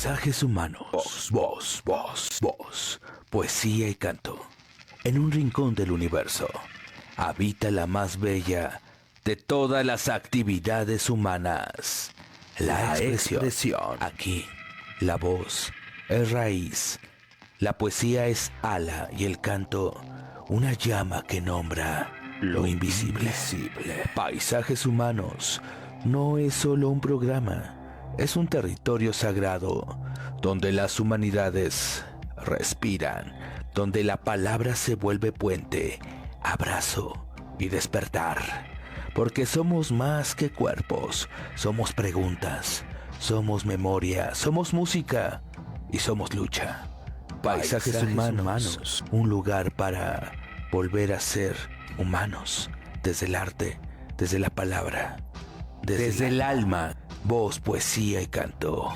Paisajes humanos, voz, poesía y canto. En un rincón del universo habita la más bella de todas las actividades humanas, la expresión. Aquí, la voz es raíz, la poesía es ala y el canto una llama que nombra lo invisible. Paisajes humanos no es solo un programa, es un territorio sagrado donde las humanidades respiran, donde la palabra se vuelve puente, abrazo y despertar. Porque somos más que cuerpos, somos preguntas, somos memoria, somos música y somos lucha. Paisajes humanos, un lugar para volver a ser humanos, desde el arte, desde la palabra, desde el alma, voz, poesía y canto,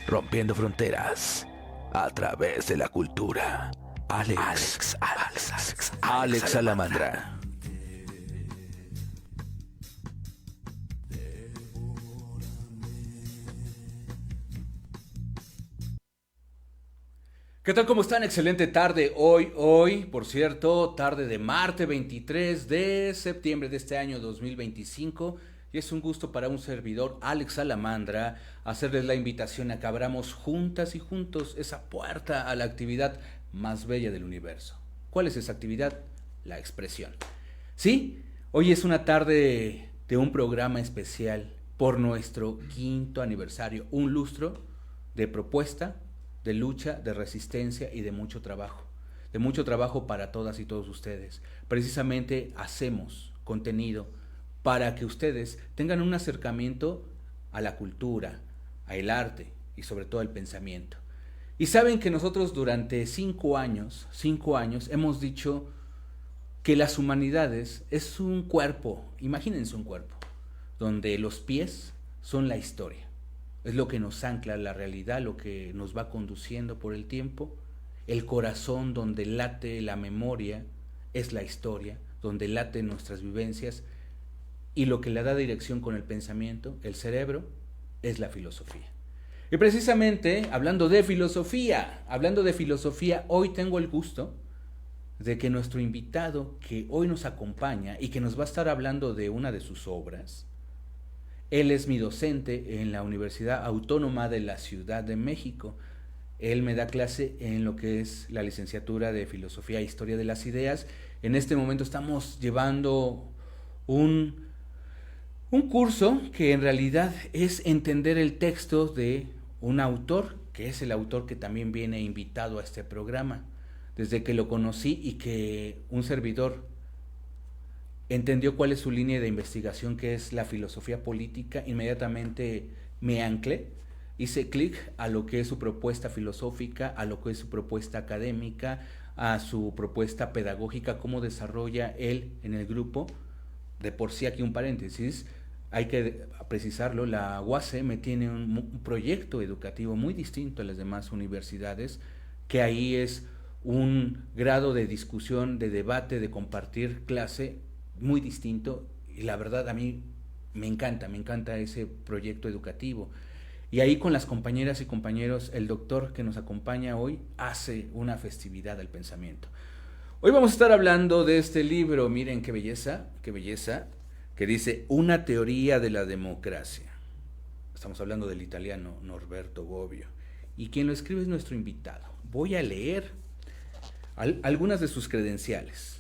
rompiendo fronteras a través de la cultura. Alex Salamandra. ¿Qué tal? ¿Cómo están? Excelente tarde. Hoy, por cierto, tarde de martes 23 de septiembre de este año 2025. Y es un gusto para un servidor, Alex Salamandra, hacerles la invitación a que abramos juntas y juntos esa puerta a la actividad más bella del universo. ¿Cuál es esa actividad? La expresión. Sí, hoy es una tarde de un programa especial por nuestro 5º aniversario, un lustro de propuesta, de lucha, de resistencia y de mucho trabajo para todas y todos ustedes. Precisamente hacemos contenido para que ustedes tengan un acercamiento a la cultura, al arte y sobre todo al pensamiento. Y saben que nosotros durante 5 años hemos dicho que las humanidades es un cuerpo, imagínense un cuerpo, donde los pies son la historia. Es lo que nos ancla a la realidad, lo que nos va conduciendo por el tiempo. El corazón donde late la memoria es la historia, donde laten nuestras vivencias. Y lo que le da dirección con el pensamiento, el cerebro, es la filosofía. Y precisamente, hablando de filosofía, hoy tengo el gusto de que nuestro invitado que hoy nos acompaña y que nos va a estar hablando de una de sus obras, él es mi docente en la Universidad Autónoma de la Ciudad de México. Él me da clase en lo que es la licenciatura de Filosofía e Historia de las Ideas. En este momento estamos llevando un curso que en realidad es entender el texto de un autor, que es el autor que también viene invitado a este programa. Desde que lo conocí y que un servidor entendió cuál es su línea de investigación, que es la filosofía política, inmediatamente me anclé, hice clic a lo que es su propuesta filosófica, a lo que es su propuesta académica, a su propuesta pedagógica, cómo desarrolla él en el grupo. De por sí, aquí un paréntesis, hay que precisarlo, la UACM tiene un proyecto educativo muy distinto a las demás universidades, que ahí es un grado de discusión, de debate, de compartir clase muy distinto, y la verdad a mí me encanta ese proyecto educativo. Y ahí con las compañeras y compañeros, el doctor que nos acompaña hoy hace una festividad del pensamiento. Hoy vamos a estar hablando de este libro, miren qué belleza, que dice Una teoría de la democracia. Estamos hablando del italiano Norberto Bobbio, y quien lo escribe es nuestro invitado. Voy a leer algunas de sus credenciales.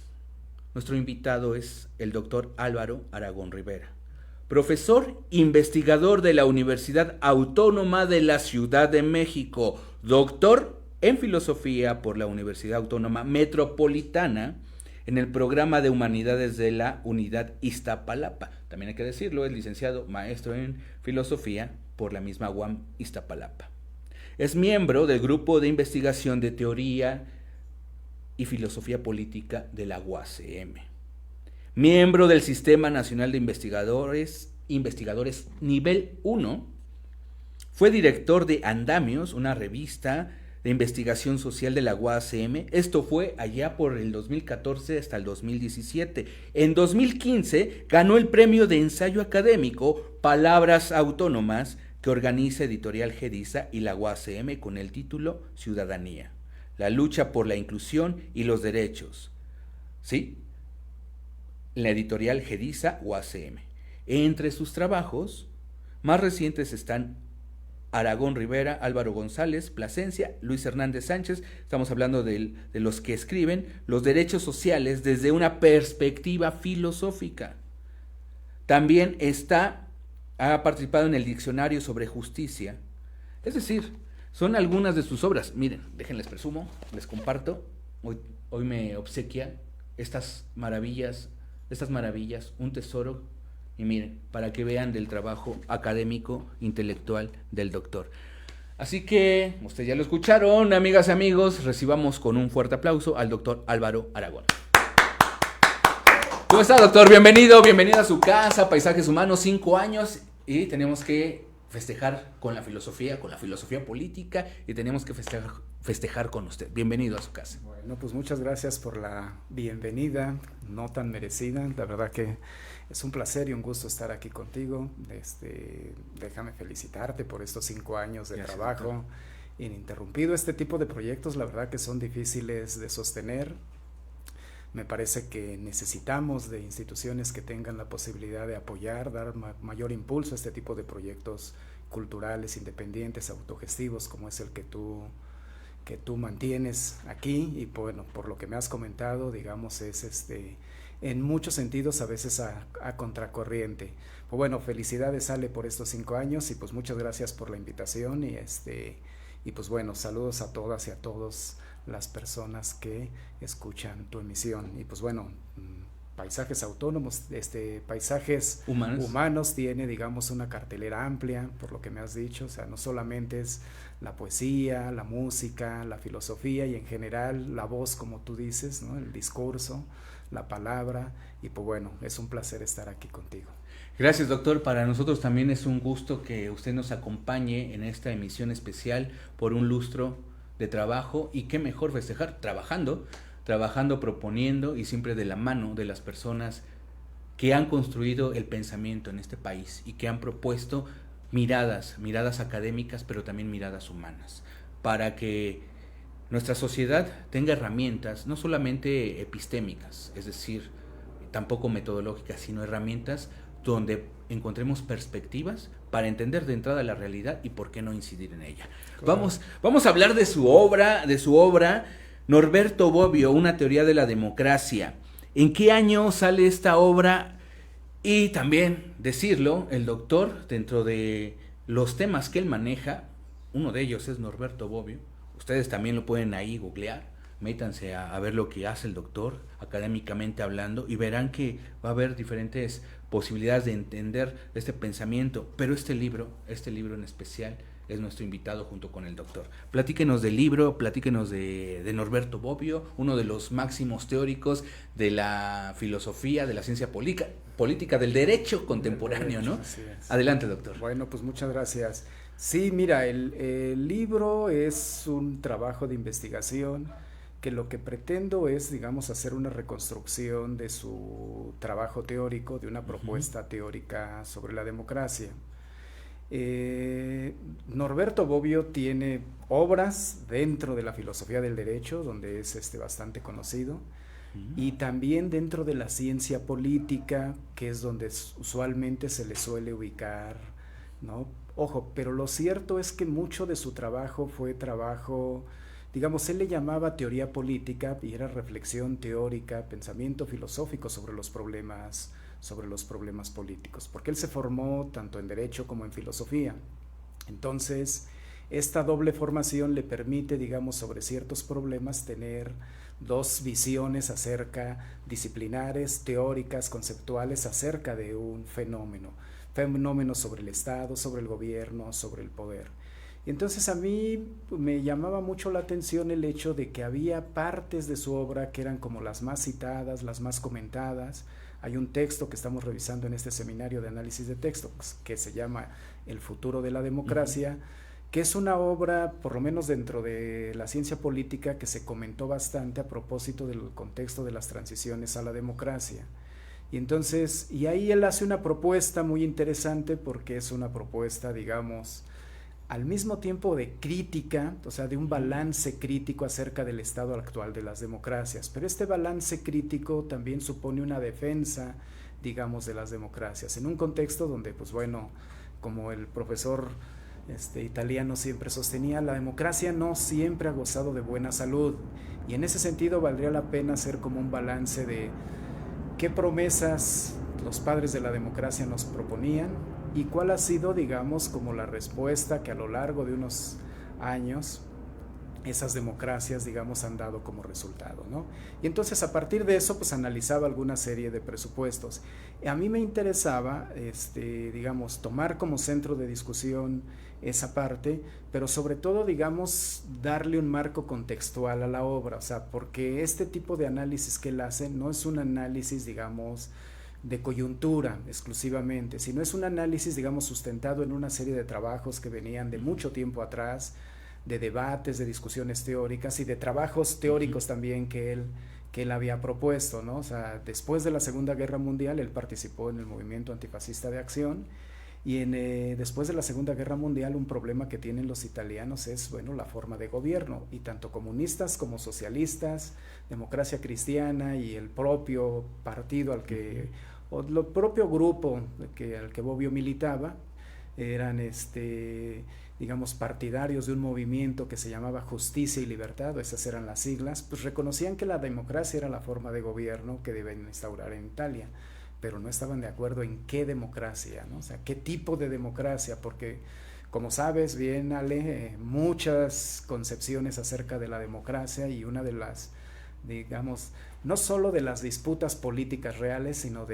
Nuestro invitado es el doctor Álvaro Aragón Rivera, profesor investigador de la Universidad Autónoma de la Ciudad de México, doctor en filosofía por la Universidad Autónoma Metropolitana en el programa de Humanidades de la Unidad Iztapalapa. También hay que decirlo, es licenciado maestro en filosofía por la misma UAM Iztapalapa. Es miembro del grupo de investigación de teoría y filosofía política de la UACM. Miembro del Sistema Nacional de Investigadores Nivel 1. Fue director de Andamios, una revista de investigación social de la UACM. Esto fue allá por el 2014 hasta el 2017. En 2015 ganó el premio de ensayo académico Palabras Autónomas, que organiza Editorial Gediza y la UACM con el título Ciudadanía, la lucha por la inclusión y los derechos. ¿Sí? La Editorial Gediza UACM. Entre sus trabajos más recientes están Aragón Rivera, Álvaro González, Plasencia, Luis Hernández Sánchez. Estamos hablando de los que escriben los derechos sociales desde una perspectiva filosófica. También ha participado en el Diccionario sobre Justicia. Es decir, son algunas de sus obras. Miren, déjenles presumo, les comparto. Hoy me obsequia estas maravillas, un tesoro. Y miren, para que vean del trabajo académico, intelectual del doctor. Así que, ustedes ya lo escucharon, amigas y amigos, recibamos con un fuerte aplauso al doctor Álvaro Aragón. ¿Cómo está, doctor? Bienvenido a su casa, Paisajes Humanos, 5 años, y tenemos que festejar con la filosofía política, y tenemos que festejar con usted. Bienvenido a su casa. Bueno, pues muchas gracias por la bienvenida, no tan merecida. La verdad que es un placer y un gusto estar aquí contigo. Déjame felicitarte por estos 5 años de trabajo ininterrumpido. Este tipo de proyectos, la verdad que son difíciles de sostener. Me parece que necesitamos de instituciones que tengan la posibilidad de apoyar, dar mayor impulso a este tipo de proyectos culturales, independientes, autogestivos, como es el que tú mantienes aquí. Y bueno, por lo que me has comentado, digamos, es en muchos sentidos a veces a contracorriente. Pues bueno, felicidades, Ale, por estos 5 años, y pues muchas gracias por la invitación, y pues bueno, saludos a todas y a todos las personas que escuchan tu emisión. Y pues bueno, Paisajes Autónomos, Paisajes Humanos tiene, digamos, una cartelera amplia, por lo que me has dicho. O sea, no solamente es la poesía, la música, la filosofía y en general la voz, como tú dices, ¿no? El discurso, la palabra. Y pues bueno, es un placer estar aquí contigo. Gracias, doctor. Para nosotros también es un gusto que usted nos acompañe en esta emisión especial por un lustro de trabajo, y qué mejor festejar trabajando, proponiendo, y siempre de la mano de las personas que han construido el pensamiento en este país y que han propuesto miradas académicas, pero también miradas humanas, para que nuestra sociedad tenga herramientas no solamente epistémicas, es decir, tampoco metodológicas, sino herramientas donde encontremos perspectivas para entender de entrada la realidad y por qué no incidir en ella. Claro. Vamos a hablar de su obra, Norberto Bobbio, una teoría de la democracia. ¿En qué año sale esta obra? Y también decirlo, el doctor, dentro de los temas que él maneja, uno de ellos es Norberto Bobbio. Ustedes también lo pueden ahí googlear, métanse a ver lo que hace el doctor, académicamente hablando, y verán que va a haber diferentes posibilidades de entender este pensamiento, pero este libro en especial es nuestro invitado junto con el doctor. Platíquenos del libro, platíquenos de Norberto Bobbio, uno de los máximos teóricos de la filosofía, de la ciencia política, del derecho contemporáneo, ¿no? Adelante, doctor. Bueno, pues muchas gracias. Sí, mira, el libro es un trabajo de investigación que lo que pretendo es, digamos, hacer una reconstrucción de su trabajo teórico, de una propuesta teórica sobre la democracia. Norberto Bobbio tiene obras dentro de la filosofía del derecho, donde es bastante conocido, y también dentro de la ciencia política, que es donde usualmente se le suele ubicar, ¿no? Ojo, pero lo cierto es que mucho de su trabajo fue trabajo, digamos, él le llamaba teoría política, y era reflexión teórica, pensamiento filosófico sobre los problemas políticos, porque él se formó tanto en derecho como en filosofía. Entonces, esta doble formación le permite, digamos, sobre ciertos problemas tener dos visiones disciplinares, teóricas, conceptuales, acerca de un fenómeno sobre el Estado, sobre el gobierno, sobre el poder. Y entonces a mí me llamaba mucho la atención el hecho de que había partes de su obra que eran como las más citadas, las más comentadas. Hay un texto que estamos revisando en este seminario de análisis de texto que se llama El futuro de la democracia, que es una obra, por lo menos dentro de la ciencia política, que se comentó bastante a propósito del contexto de las transiciones a la democracia. Y entonces, y ahí él hace una propuesta muy interesante porque es una propuesta, digamos, al mismo tiempo de crítica, o sea, de un balance crítico acerca del estado actual de las democracias. Pero este balance crítico también supone una defensa, digamos, de las democracias, en un contexto donde, pues bueno, como el profesor italiano siempre sostenía, la democracia no siempre ha gozado de buena salud, y en ese sentido valdría la pena hacer como un balance de qué promesas los padres de la democracia nos proponían y cuál ha sido, digamos, como la respuesta que a lo largo de unos años esas democracias, digamos, han dado como resultado, ¿no? Y entonces a partir de eso, pues analizaba alguna serie de presupuestos. A mí me interesaba, digamos, tomar como centro de discusión esa parte, pero sobre todo, digamos, darle un marco contextual a la obra, o sea, porque este tipo de análisis que él hace no es un análisis, digamos, de coyuntura exclusivamente, sino es un análisis, digamos, sustentado en una serie de trabajos que venían de mucho tiempo atrás, de debates, de discusiones teóricas y de trabajos teóricos también que él había propuesto, ¿no? O sea, después de la Segunda Guerra Mundial él participó en el movimiento antifascista de acción, y después de la Segunda Guerra Mundial un problema que tienen los italianos es, bueno, la forma de gobierno, y tanto comunistas como socialistas, democracia cristiana y el propio partido al que, o el propio grupo al que Bobbio militaba, eran digamos, partidarios de un movimiento que se llamaba Justicia y Libertad, esas eran las siglas, pues reconocían que la democracia era la forma de gobierno que deben instaurar en Italia, pero no estaban de acuerdo en qué democracia, ¿no? O sea, qué tipo de democracia, porque como sabes bien, Ale, muchas concepciones acerca de la democracia, y una de las, digamos, no solo de las disputas políticas reales, sino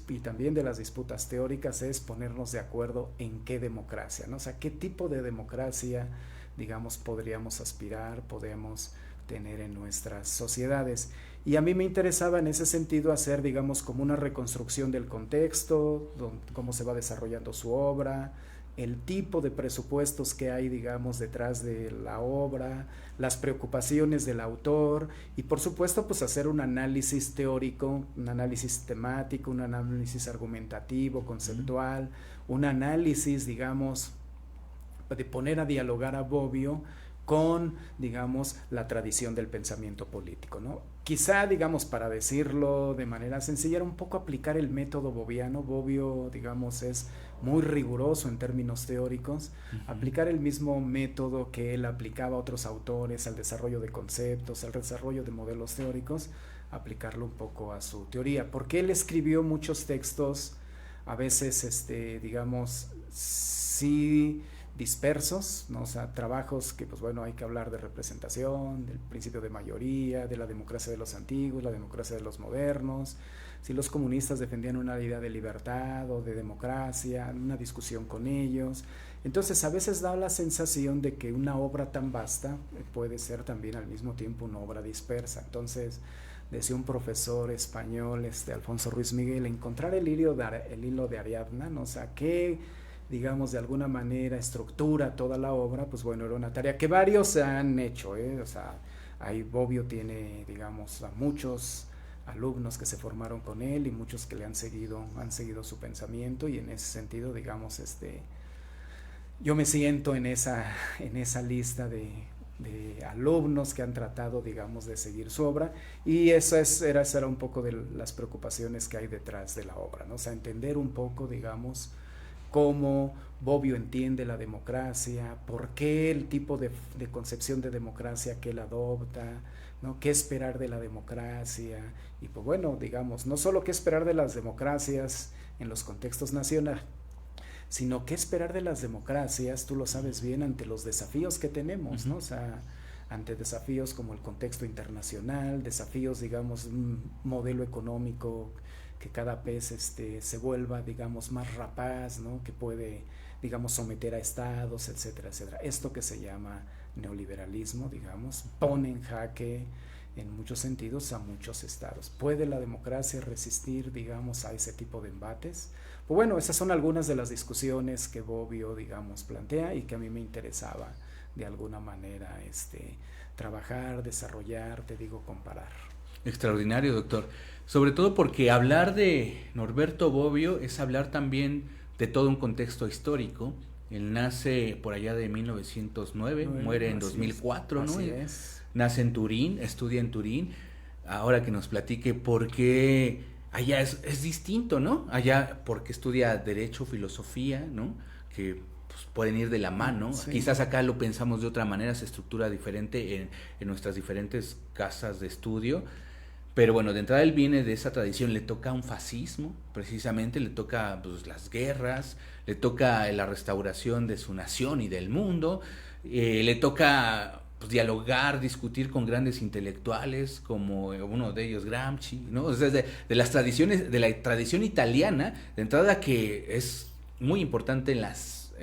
y también de las disputas teóricas, es ponernos de acuerdo en qué democracia, ¿no? O sea, qué tipo de democracia, digamos, podríamos aspirar, podemos tener en nuestras sociedades. Y a mí me interesaba en ese sentido hacer, digamos, como una reconstrucción del contexto, cómo se va desarrollando su obra, el tipo de presupuestos que hay, digamos, detrás de la obra, las preocupaciones del autor, y por supuesto pues hacer un análisis teórico, un análisis temático, un análisis argumentativo, conceptual, un análisis, digamos, de poner a dialogar a Bobbio con, digamos, la tradición del pensamiento político, ¿no? Quizá, digamos, para decirlo de manera sencilla, era un poco aplicar el método bobbiano. Bobbio, digamos, es muy riguroso en términos teóricos, aplicar el mismo método que él aplicaba a otros autores, al desarrollo de conceptos, al desarrollo de modelos teóricos, aplicarlo un poco a su teoría, porque él escribió muchos textos, a veces, digamos, sí dispersos, ¿no? O sea, trabajos que, pues bueno, hay que hablar de representación, del principio de mayoría, de la democracia de los antiguos, la democracia de los modernos, si los comunistas defendían una idea de libertad o de democracia, una discusión con ellos. Entonces, a veces da la sensación de que una obra tan vasta puede ser también al mismo tiempo una obra dispersa. Entonces, decía un profesor español, Alfonso Ruiz Miguel, encontrar el hilo de Ariadna, ¿no? O sea, que digamos, de alguna manera estructura toda la obra, pues bueno, era una tarea que varios han hecho, o sea, ahí Bobbio tiene, digamos, a muchos alumnos que se formaron con él y muchos que le han seguido su pensamiento, y en ese sentido, digamos, yo me siento en esa lista de alumnos que han tratado, digamos, de seguir su obra, y esa era un poco de las preocupaciones que hay detrás de la obra, ¿no? O sea, entender un poco, digamos, cómo Bobbio entiende la democracia, por qué el tipo de concepción de democracia que él adopta, ¿no? Qué esperar de la democracia, y pues bueno, digamos, no solo qué esperar de las democracias en los contextos nacionales, sino qué esperar de las democracias, tú lo sabes bien, ante los desafíos que tenemos, ¿no? O sea, ante desafíos como el contexto internacional, desafíos, digamos, un modelo económico que cada vez se vuelva, digamos, más rapaz, ¿no? Que puede, digamos, someter a estados, etcétera, etcétera. Esto que se llama neoliberalismo, digamos, pone en jaque en muchos sentidos a muchos estados. ¿Puede la democracia resistir, digamos, a ese tipo de embates? Pues bueno, esas son algunas de las discusiones que Bobbio, digamos, plantea y que a mí me interesaba de alguna manera trabajar, desarrollar, te digo, comparar. Extraordinario, doctor. Sobre todo porque hablar de Norberto Bobbio es hablar también de todo un contexto histórico. Él nace por allá de 1909, muere en 2004, ¿no? Así es. Nace en Turín, estudia en Turín. Ahora que nos platique por qué allá es distinto, ¿no? Allá porque estudia Derecho, Filosofía, ¿no? Que pues, pueden ir de la mano. Sí. Quizás acá lo pensamos de otra manera, se estructura diferente en nuestras diferentes casas de estudio. Pero bueno, de entrada él viene de esa tradición, le toca un fascismo, precisamente, le toca pues, las guerras, le toca la restauración de su nación y del mundo, le toca pues, dialogar, discutir con grandes intelectuales, como uno de ellos Gramsci, ¿no? O sea, de las tradiciones, de la tradición italiana, de entrada que es muy importante en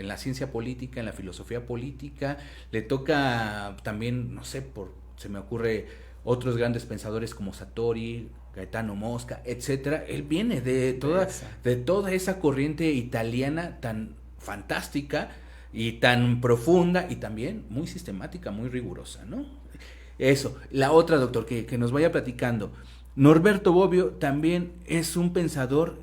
la ciencia política, en la filosofía política, le toca también, no sé, se me ocurre otros grandes pensadores como Sartori, Gaetano Mosca, etcétera. Él viene de toda esa corriente italiana tan fantástica y tan profunda y también muy sistemática, muy rigurosa, ¿no? Eso. La otra, doctor, que nos vaya platicando. Norberto Bobbio también es un pensador,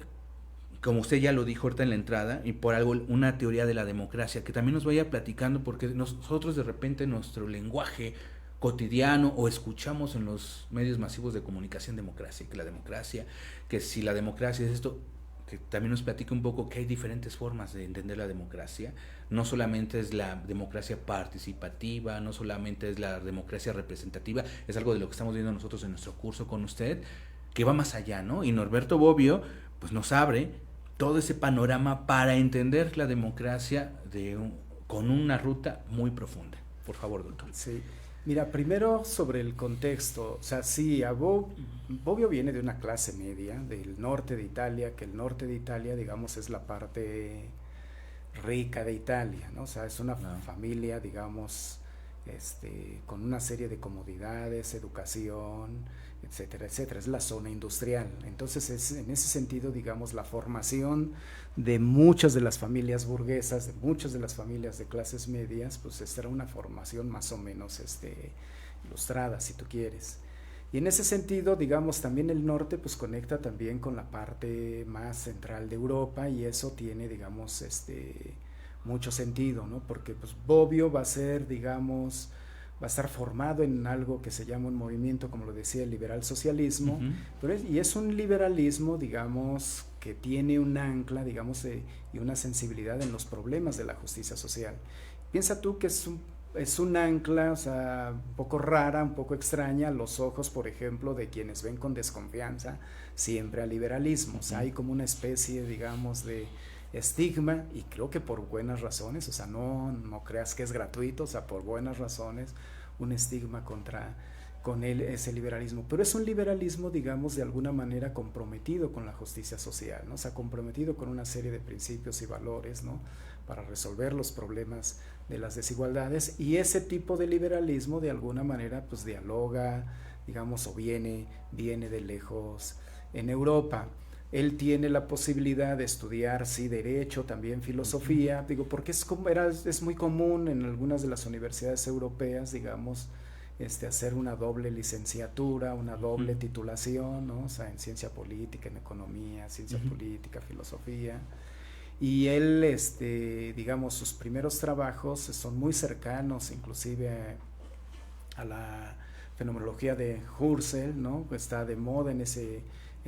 como usted ya lo dijo ahorita en la entrada, y por algo una teoría de la democracia, que también nos vaya platicando, porque nosotros de repente nuestro lenguaje cotidiano o escuchamos en los medios masivos de comunicación democracia, que la democracia, que si la democracia es esto, que también nos platique un poco que hay diferentes formas de entender la democracia, no solamente es la democracia participativa, no solamente es la democracia representativa, es algo de lo que estamos viendo nosotros en nuestro curso con usted, que va más allá, ¿no? Y Norberto Bobbio pues nos abre todo ese panorama para entender la democracia con una ruta muy profunda. Por favor, doctor. Sí. Mira, primero sobre el contexto, o sea, sí, Bobbio viene de una clase media del norte de Italia, que el norte de Italia, digamos, es la parte rica de Italia, ¿no? O sea, es una familia, digamos, con una serie de comodidades, educación, etcétera, etcétera, es la zona industrial. Entonces, en ese sentido, digamos, la formación de muchas de las familias burguesas, de muchas de las familias de clases medias, pues esta era una formación más o menos ilustrada, si tú quieres. Y en ese sentido, digamos, también el norte pues conecta también con la parte más central de Europa y eso tiene, digamos, mucho sentido, ¿no? Porque pues Bobbio va a ser, digamos, va a estar formado en algo que se llama un movimiento, como lo decía, el liberal socialismo, y es un liberalismo, digamos, que tiene un ancla, digamos, y una sensibilidad en los problemas de la justicia social. Piensa tú que es un ancla, o sea, un poco rara, un poco extraña a los ojos, por ejemplo, de quienes ven con desconfianza siempre al liberalismo. O sea, hay como una especie, digamos, de estigma, y creo que por buenas razones, o sea, no creas que es gratuito, o sea, por buenas razones, un estigma con ese liberalismo, pero es un liberalismo, digamos, de alguna manera comprometido con la justicia social, ¿no? O sea, comprometido con una serie de principios y valores, ¿no? Para resolver los problemas de las desigualdades, y ese tipo de liberalismo de alguna manera pues dialoga, digamos, o viene de lejos en Europa. Él tiene la posibilidad de estudiar, sí, derecho, también filosofía, digo, porque es muy común en algunas de las universidades europeas, digamos, hacer una doble licenciatura, una doble titulación, ¿no? O sea, en ciencia política, en economía, ciencia política, filosofía. Y él, digamos, sus primeros trabajos son muy cercanos, inclusive a la fenomenología de Husserl, ¿no? Está de moda en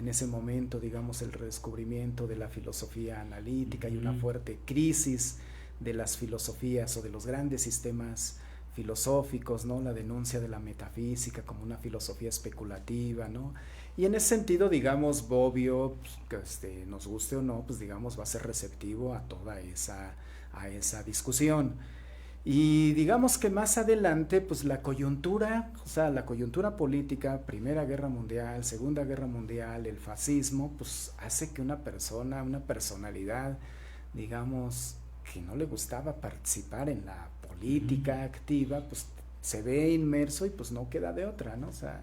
ese momento, digamos, el redescubrimiento de la filosofía analítica y una fuerte crisis de las filosofías o de los grandes sistemas filosóficos, ¿no? La denuncia de la metafísica como una filosofía especulativa, ¿no? Y en ese sentido, digamos, Bobbio, pues, que nos guste o no, pues digamos, va a ser receptivo a toda esa discusión. Y digamos que más adelante, pues la coyuntura, o sea, la coyuntura política, Primera Guerra Mundial, Segunda Guerra Mundial, el fascismo, pues hace que una personalidad, digamos, que no le gustaba participar en la política activa, pues se ve inmerso y pues no queda de otra, ¿no? O sea,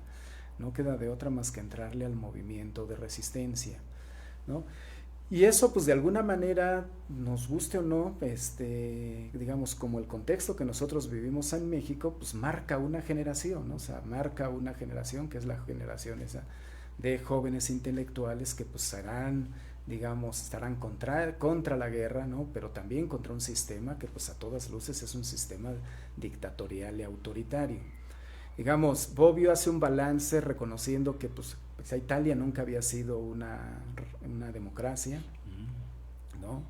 no queda de otra más que entrarle al movimiento de resistencia, ¿no? Y eso, pues de alguna manera, nos guste o no, digamos, como el contexto que nosotros vivimos en México, pues marca una generación, ¿no? O sea, marca una generación que es la generación esa de jóvenes intelectuales que pues serán, digamos, estarán contra la guerra, ¿no? Pero también contra un sistema que pues a todas luces es un sistema dictatorial y autoritario. Digamos, Bobbio hace un balance reconociendo que pues Italia nunca había sido una democracia, ¿no?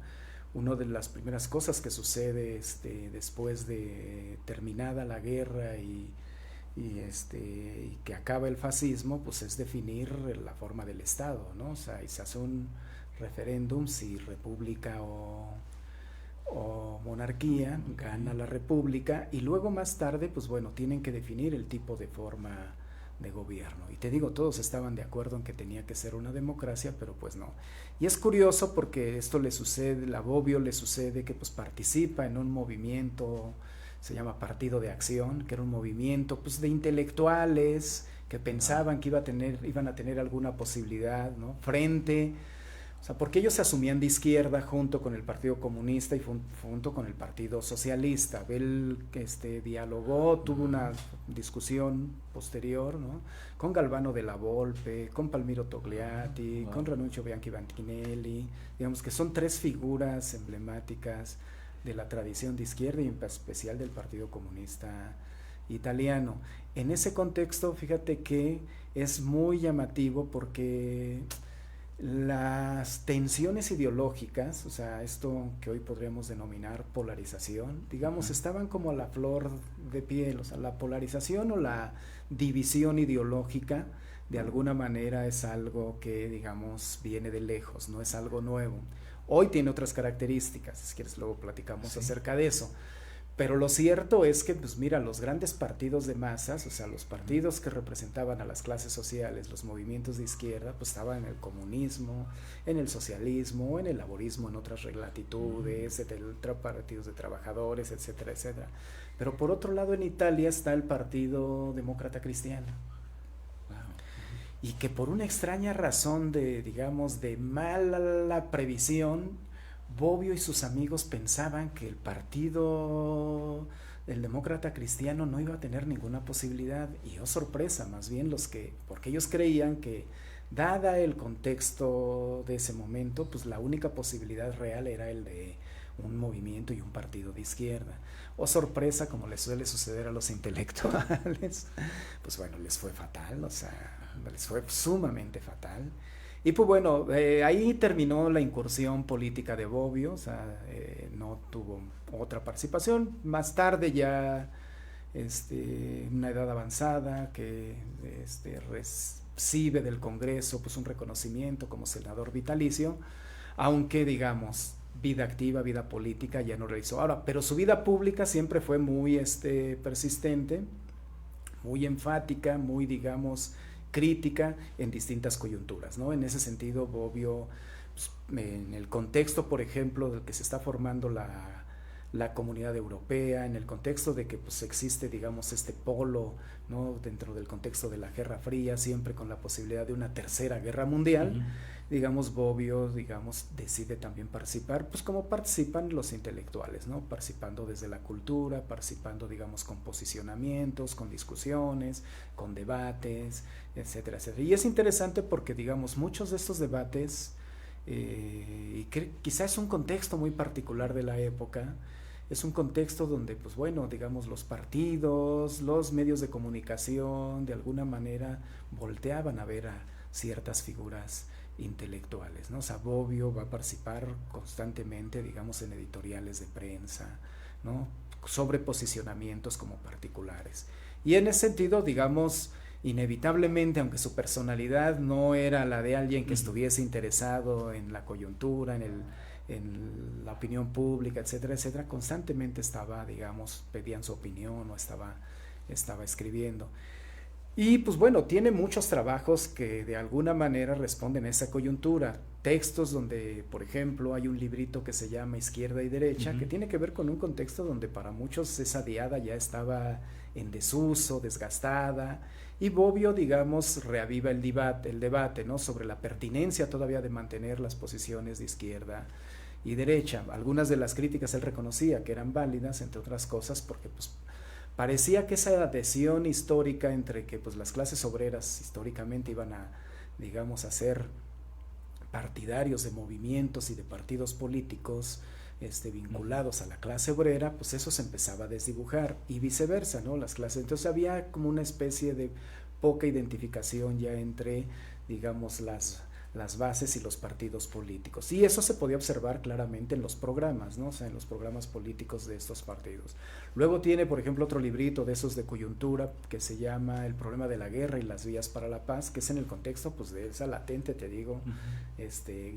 Una de las primeras cosas que sucede después de terminada la guerra y que acaba el fascismo, pues es definir la forma del Estado, ¿no? O sea, y se hace un referéndum si república o monarquía, gana la república, y luego más tarde, pues bueno, tienen que definir el tipo de forma de gobierno. Y te digo, todos estaban de acuerdo en que tenía que ser una democracia, pero pues no. Y es curioso porque esto le sucede, a Bobbio le sucede que pues participa en un movimiento, se llama Partido de Acción, que era un movimiento pues de intelectuales que pensaban que iban a tener alguna posibilidad, ¿no? O sea, porque ellos se asumían de izquierda junto con el Partido Comunista y junto con el Partido Socialista. Él dialogó, tuvo una discusión posterior, ¿no? Con Galvano de la Volpe, con Palmiro Togliatti, con Ranuccio Bianchi Banchinelli, digamos que son tres figuras emblemáticas de la tradición de izquierda y en especial del Partido Comunista Italiano. En ese contexto, fíjate que es muy llamativo porque las tensiones ideológicas, o sea, esto que hoy podríamos denominar polarización, digamos, estaban como a la flor de piel, o sea, la polarización o la división ideológica de alguna manera es algo que, digamos, viene de lejos, no es algo nuevo. Hoy tiene otras características, si quieres luego platicamos acerca de eso. Pero lo cierto es que, pues mira, los grandes partidos de masas, o sea, los partidos que representaban a las clases sociales, los movimientos de izquierda, pues estaban en el comunismo, en el socialismo, en el laborismo, en otras latitudes, etcétera, partidos de trabajadores, etcétera, etcétera. Pero por otro lado, en Italia está el Partido Demócrata Cristiano. Y que por una extraña razón digamos, de mala previsión, Bobbio y sus amigos pensaban que el partido del Demócrata Cristiano no iba a tener ninguna posibilidad, y oh sorpresa, más bien porque ellos creían que, dada el contexto de ese momento, pues la única posibilidad real era el de un movimiento y un partido de izquierda. Oh sorpresa, como les suele suceder a los intelectuales, pues bueno, les fue fatal, o sea, les fue sumamente fatal. Y pues bueno, ahí terminó la incursión política de Bobbio, o sea, no tuvo otra participación. Más tarde ya, una edad avanzada, que recibe del Congreso pues un reconocimiento como senador vitalicio, aunque digamos, vida activa, vida política ya no realizó. Ahora, pero su vida pública siempre fue muy persistente, muy enfática, muy, digamos, crítica en distintas coyunturas, ¿no? En ese sentido, Bobbio, pues, en el contexto, por ejemplo, del que se está formando la comunidad europea, en el contexto de que pues existe, digamos, este polo, ¿no? Dentro del contexto de la Guerra Fría, siempre con la posibilidad de una tercera guerra mundial, digamos, Bobbio, digamos, decide también participar, pues como participan los intelectuales, ¿no? Participando desde la cultura, participando, digamos, con posicionamientos, con discusiones, con debates, etcétera, etcétera. Y es interesante porque, digamos, muchos de estos debates, y que quizás es un contexto muy particular de la época, es un contexto donde, pues bueno, digamos, los partidos, los medios de comunicación, de alguna manera volteaban a ver a ciertas figuras intelectuales, ¿no? O sea, Bobbio va a participar constantemente, digamos, en editoriales de prensa, ¿no? Sobre posicionamientos como particulares. Y en ese sentido, digamos, inevitablemente, aunque su personalidad no era la de alguien que estuviese interesado en la coyuntura, en la opinión pública, etcétera, etcétera, constantemente estaba, digamos, pedían su opinión o estaba escribiendo. Y pues bueno, tiene muchos trabajos que de alguna manera responden a esa coyuntura. Textos donde, por ejemplo, hay un librito que se llama Izquierda y Derecha, que tiene que ver con un contexto donde para muchos esa diada ya estaba en desuso, desgastada, Y Bobbio, digamos, reaviva el debate, ¿no? Sobre la pertinencia todavía de mantener las posiciones de izquierda y derecha. Algunas de las críticas él reconocía que eran válidas, entre otras cosas, porque pues parecía que esa adhesión histórica entre que pues las clases obreras históricamente iban a, digamos, a ser partidarios de movimientos y de partidos políticos vinculados a la clase obrera, pues eso se empezaba a desdibujar, y viceversa, ¿no? Las clases, entonces había como una especie de poca identificación ya entre, digamos, las bases y los partidos políticos, y eso se podía observar claramente en los programas, ¿no? O sea, en los programas políticos de estos partidos. Luego tiene, por ejemplo, otro librito de esos de coyuntura que se llama El problema de la guerra y las vías para la paz, que es en el contexto pues de esa latente, te digo,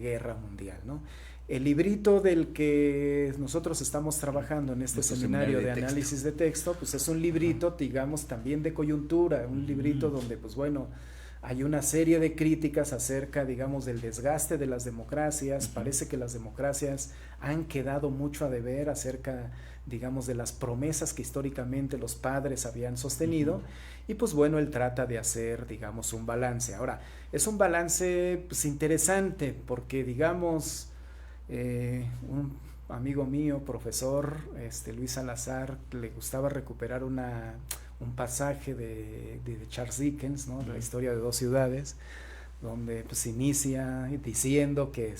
guerra mundial, ¿no? El librito del que nosotros estamos trabajando en este seminario de análisis de texto, pues es un librito, digamos, también de coyuntura, un librito donde, pues bueno, hay una serie de críticas acerca, digamos, del desgaste de las democracias. Parece que las democracias han quedado mucho a deber acerca, digamos, de las promesas que históricamente los padres habían sostenido. Y pues bueno, él trata de hacer, digamos, un balance. Ahora, es un balance pues interesante porque, digamos, un amigo mío, profesor, Luis Salazar, le gustaba recuperar un pasaje de Charles Dickens, ¿no? La historia de dos ciudades, donde pues inicia diciendo que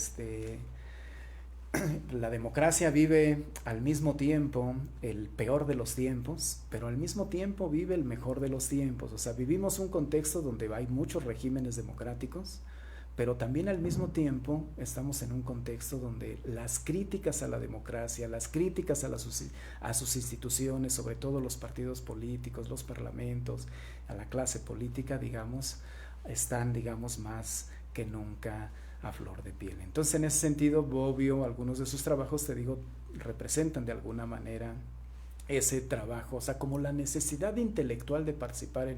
la democracia vive al mismo tiempo el peor de los tiempos, pero al mismo tiempo vive el mejor de los tiempos. O sea, vivimos un contexto donde hay muchos regímenes democráticos, pero también al mismo tiempo estamos en un contexto donde las críticas a la democracia, las críticas a sus instituciones, sobre todo los partidos políticos, los parlamentos, a la clase política, digamos, están, digamos, más que nunca a flor de piel. Entonces, en ese sentido, Bobbio, algunos de sus trabajos, te digo, representan de alguna manera ese trabajo, o sea, como la necesidad intelectual de participar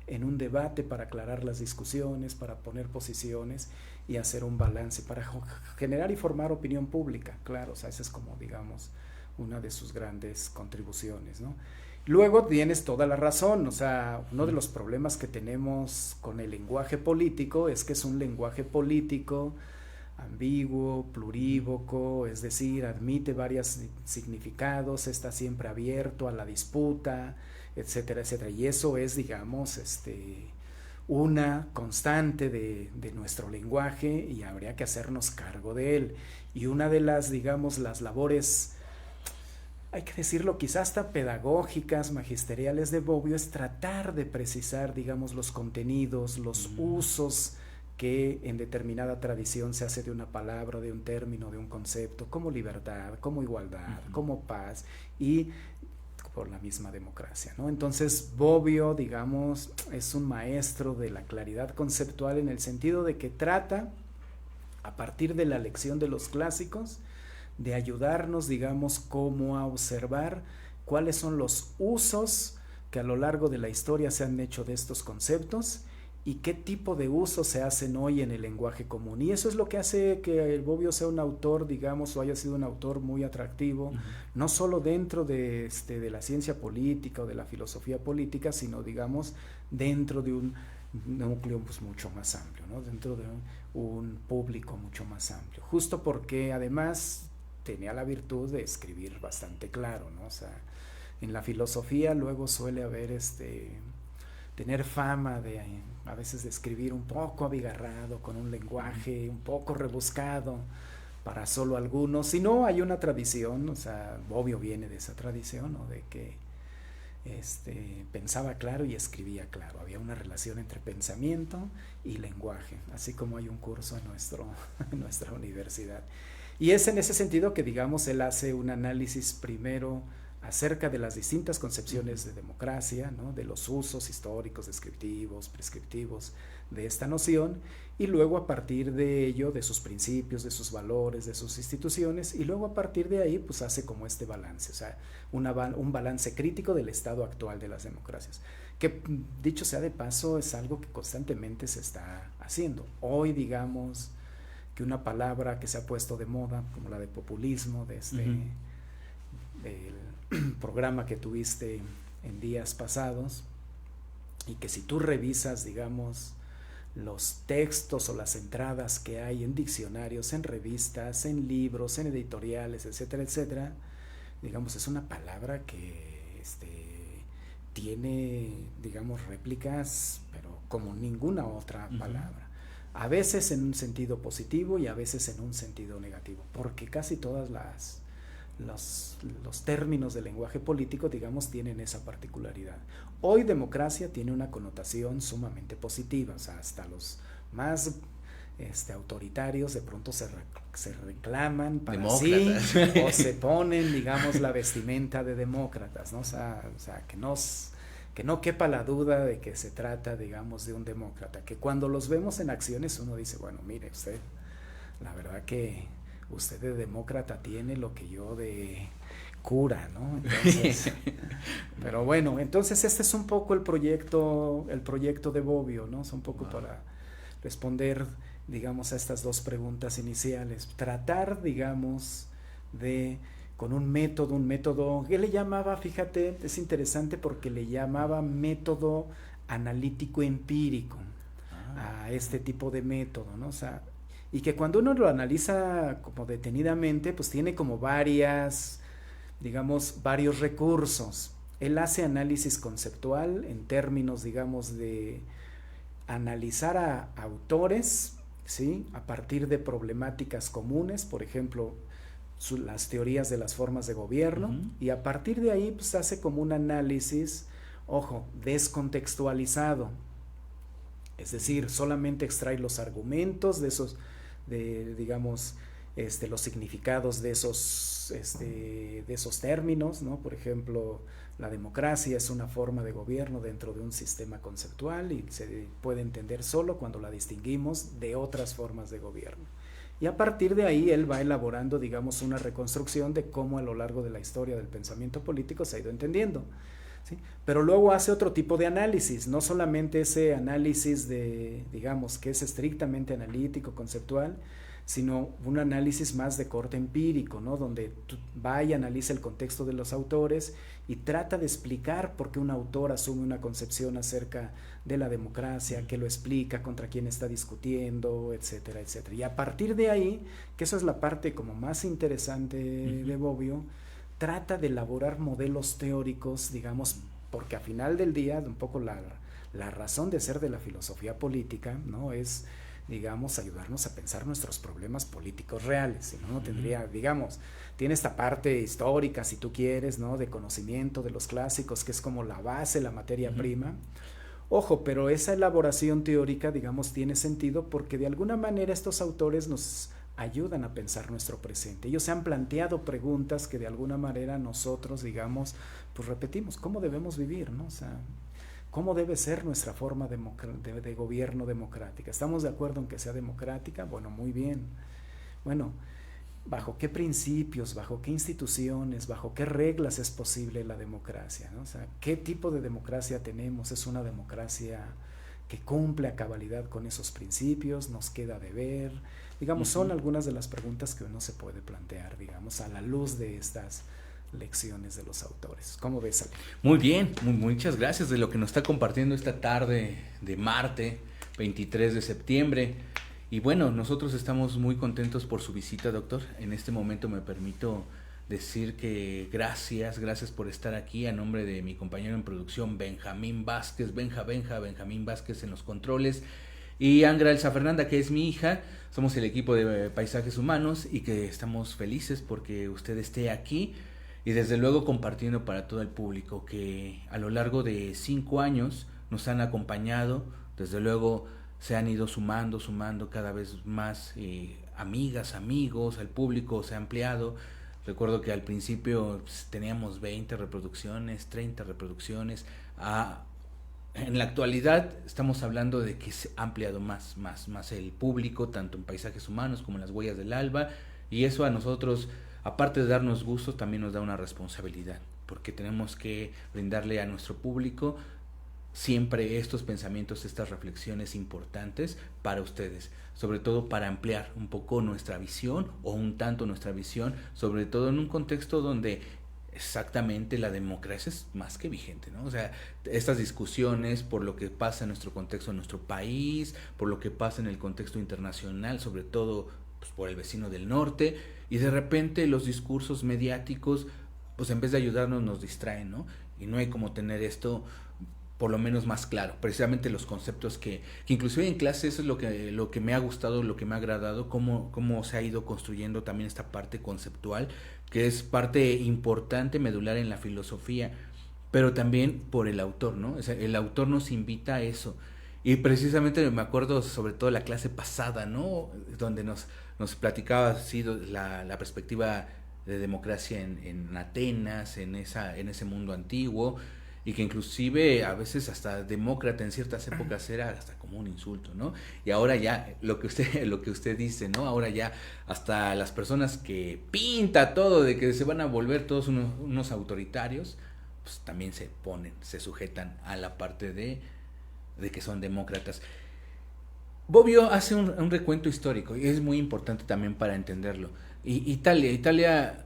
en un debate para aclarar las discusiones, para poner posiciones y hacer un balance, para generar y formar opinión pública, claro, o sea, esa es como, digamos, una de sus grandes contribuciones, ¿no? Luego tienes toda la razón, o sea, uno de los problemas que tenemos con el lenguaje político es que es un lenguaje político ambiguo, plurívoco, es decir, admite varios significados, está siempre abierto a la disputa, etcétera, etcétera. Y eso es, digamos, una constante de nuestro lenguaje y habría que hacernos cargo de él. Y una de las, digamos, las labores, hay que decirlo, quizás hasta pedagógicas, magisteriales de Bobbio, es tratar de precisar, digamos, los contenidos, los usos que en determinada tradición se hace de una palabra, de un término, de un concepto, como libertad, como igualdad, como paz y por la misma democracia, ¿no? Entonces, Bobbio, digamos, es un maestro de la claridad conceptual en el sentido de que trata, a partir de la lección de los clásicos, de ayudarnos, digamos, como a observar cuáles son los usos que a lo largo de la historia se han hecho de estos conceptos y qué tipo de usos se hacen hoy en el lenguaje común. Y eso es lo que hace que el Bobbio sea un autor, digamos, o haya sido un autor muy atractivo, no solo dentro de la ciencia política o de la filosofía política, sino, digamos, dentro de un núcleo pues mucho más amplio, ¿no? Dentro de un público mucho más amplio, justo porque además tenía la virtud de escribir bastante claro, ¿no? O sea, en la filosofía luego suele haber tener fama de a veces de escribir un poco abigarrado, con un lenguaje un poco rebuscado para solo algunos. Si no, hay una tradición, o sea, Bobbio viene de esa tradición, ¿no? De que pensaba claro y escribía claro. Había una relación entre pensamiento y lenguaje, así como hay un curso en nuestra universidad. Y es en ese sentido que, digamos, él hace un análisis primero acerca de las distintas concepciones de democracia, ¿no? De los usos históricos, descriptivos, prescriptivos de esta noción, y luego a partir de ello, de sus principios, de sus valores, de sus instituciones, y luego a partir de ahí, pues hace como este balance, o sea, un balance crítico del estado actual de las democracias, que dicho sea de paso, es algo que constantemente se está haciendo. Hoy, digamos, que una palabra que se ha puesto de moda, como la de populismo, de del programa que tuviste en días pasados, y que si tú revisas, digamos, los textos o las entradas que hay en diccionarios, en revistas, en libros, en editoriales, etcétera, etcétera, digamos, es una palabra que tiene, digamos, réplicas, pero como ninguna otra palabra. A veces en un sentido positivo y a veces en un sentido negativo, porque casi todas los términos del lenguaje político, digamos, tienen esa particularidad. Hoy democracia tiene una connotación sumamente positiva, o sea, hasta los más autoritarios de pronto se reclaman para demócratas. sí, o se ponen, digamos, la vestimenta de demócratas, ¿no? O sea, que no quepa la duda de que se trata, digamos, de un demócrata, que cuando los vemos en acciones uno dice, bueno, mire usted, la verdad que usted de demócrata tiene lo que yo de cura, ¿no? Entonces, pero bueno, entonces este es un poco el proyecto de Bobbio, ¿no? Es un poco para responder, digamos, a estas dos preguntas iniciales. Tratar, digamos, con un método, ¿qué le llamaba? Fíjate, es interesante porque le llamaba método analítico empírico a este tipo de método, ¿no? O sea, y que cuando uno lo analiza como detenidamente, pues tiene como varios recursos. Él hace análisis conceptual en términos, digamos, de analizar a autores, ¿sí? A partir de problemáticas comunes, por ejemplo, las teorías de las formas de gobierno, y a partir de ahí pues hace como un análisis, ojo, descontextualizado, es decir, solamente extrae los argumentos de esos, digamos, los significados de esos términos, ¿no? Por ejemplo, la democracia es una forma de gobierno dentro de un sistema conceptual y se puede entender solo cuando la distinguimos de otras formas de gobierno. Y a partir de ahí él va elaborando, digamos, una reconstrucción de cómo a lo largo de la historia del pensamiento político se ha ido entendiendo, ¿sí? Pero luego hace otro tipo de análisis, no solamente ese análisis digamos, que es estrictamente analítico, conceptual, sino un análisis más de corte empírico, ¿no? Donde va y analiza el contexto de los autores y trata de explicar por qué un autor asume una concepción acerca de la democracia, que lo explica, contra quién está discutiendo, etcétera, etcétera. Y a partir de ahí, que esa es la parte como más interesante de Bobbio, trata de elaborar modelos teóricos, digamos, porque a final del día, un poco la razón de ser de la filosofía política, ¿no? Es, digamos, ayudarnos a pensar nuestros problemas políticos reales, si no, no tendría, digamos, tiene esta parte histórica, si tú quieres, ¿no? De conocimiento de los clásicos, que es como la base, la materia prima. Ojo, pero esa elaboración teórica, digamos, tiene sentido porque de alguna manera estos autores nos ayudan a pensar nuestro presente. Ellos se han planteado preguntas que de alguna manera nosotros, digamos, pues repetimos, ¿cómo debemos vivir, no? O sea, ¿cómo debe ser nuestra forma de gobierno democrática? ¿Estamos de acuerdo en que sea democrática? Bueno, muy bien. Bueno, ¿bajo qué principios, bajo qué instituciones, bajo qué reglas es posible la democracia, ¿no? O sea, ¿qué tipo de democracia tenemos? ¿Es una democracia que cumple a cabalidad con esos principios? ¿Nos queda de ver? Digamos, son algunas de las preguntas que uno se puede plantear, digamos, a la luz de estas lecciones de los autores. ¿Cómo ves, Ale? Muy bien, muchas gracias de lo que nos está compartiendo esta tarde de martes 23 de septiembre. Y bueno, nosotros estamos muy contentos por su visita, doctor. En este momento me permito decir que gracias por estar aquí a nombre de mi compañero en producción, Benjamín Vázquez, Benjamín Vázquez en los controles, y Angra Elsa Fernanda, que es mi hija. Somos el equipo de Paisajes Humanos y que estamos felices porque usted esté aquí y desde luego compartiendo para todo el público que a lo largo de 5 años nos han acompañado. Desde luego se han ido sumando cada vez más amigas, amigos, el público se ha ampliado. Recuerdo que al principio teníamos 20 reproducciones, 30 reproducciones. En la actualidad estamos hablando de que se ha ampliado más el público, tanto en Paisajes Humanos como en Las Huellas del Alba, y eso a nosotros, aparte de darnos gusto, también nos da una responsabilidad, porque tenemos que brindarle a nuestro público siempre estos pensamientos, estas reflexiones importantes para ustedes, sobre todo para ampliar un poco nuestra visión o un tanto nuestra visión, sobre todo en un contexto donde exactamente, la democracia es más que vigente, ¿no? O sea, estas discusiones por lo que pasa en nuestro contexto, en nuestro país, por lo que pasa en el contexto internacional, sobre todo pues, por el vecino del norte, y de repente los discursos mediáticos, pues en vez de ayudarnos nos distraen, ¿no? Y no hay como tener esto por lo menos más claro, precisamente los conceptos que inclusive en clase eso es lo que me ha gustado, lo que me ha agradado, cómo se ha ido construyendo también esta parte conceptual, que es parte importante, medular en la filosofía, pero también por el autor, ¿no? O sea, el autor nos invita a eso, y precisamente me acuerdo sobre todo la clase pasada, ¿no? Donde nos platicaba así la perspectiva de democracia en Atenas, en ese mundo antiguo, y que inclusive a veces hasta demócrata en ciertas épocas era hasta como un insulto, ¿no? Y ahora ya, lo que usted dice, ¿no? Ahora ya hasta las personas que pinta todo de que se van a volver todos unos autoritarios, pues también se sujetan a la parte de que son demócratas. Bobbio hace un recuento histórico y es muy importante también para entenderlo. Italia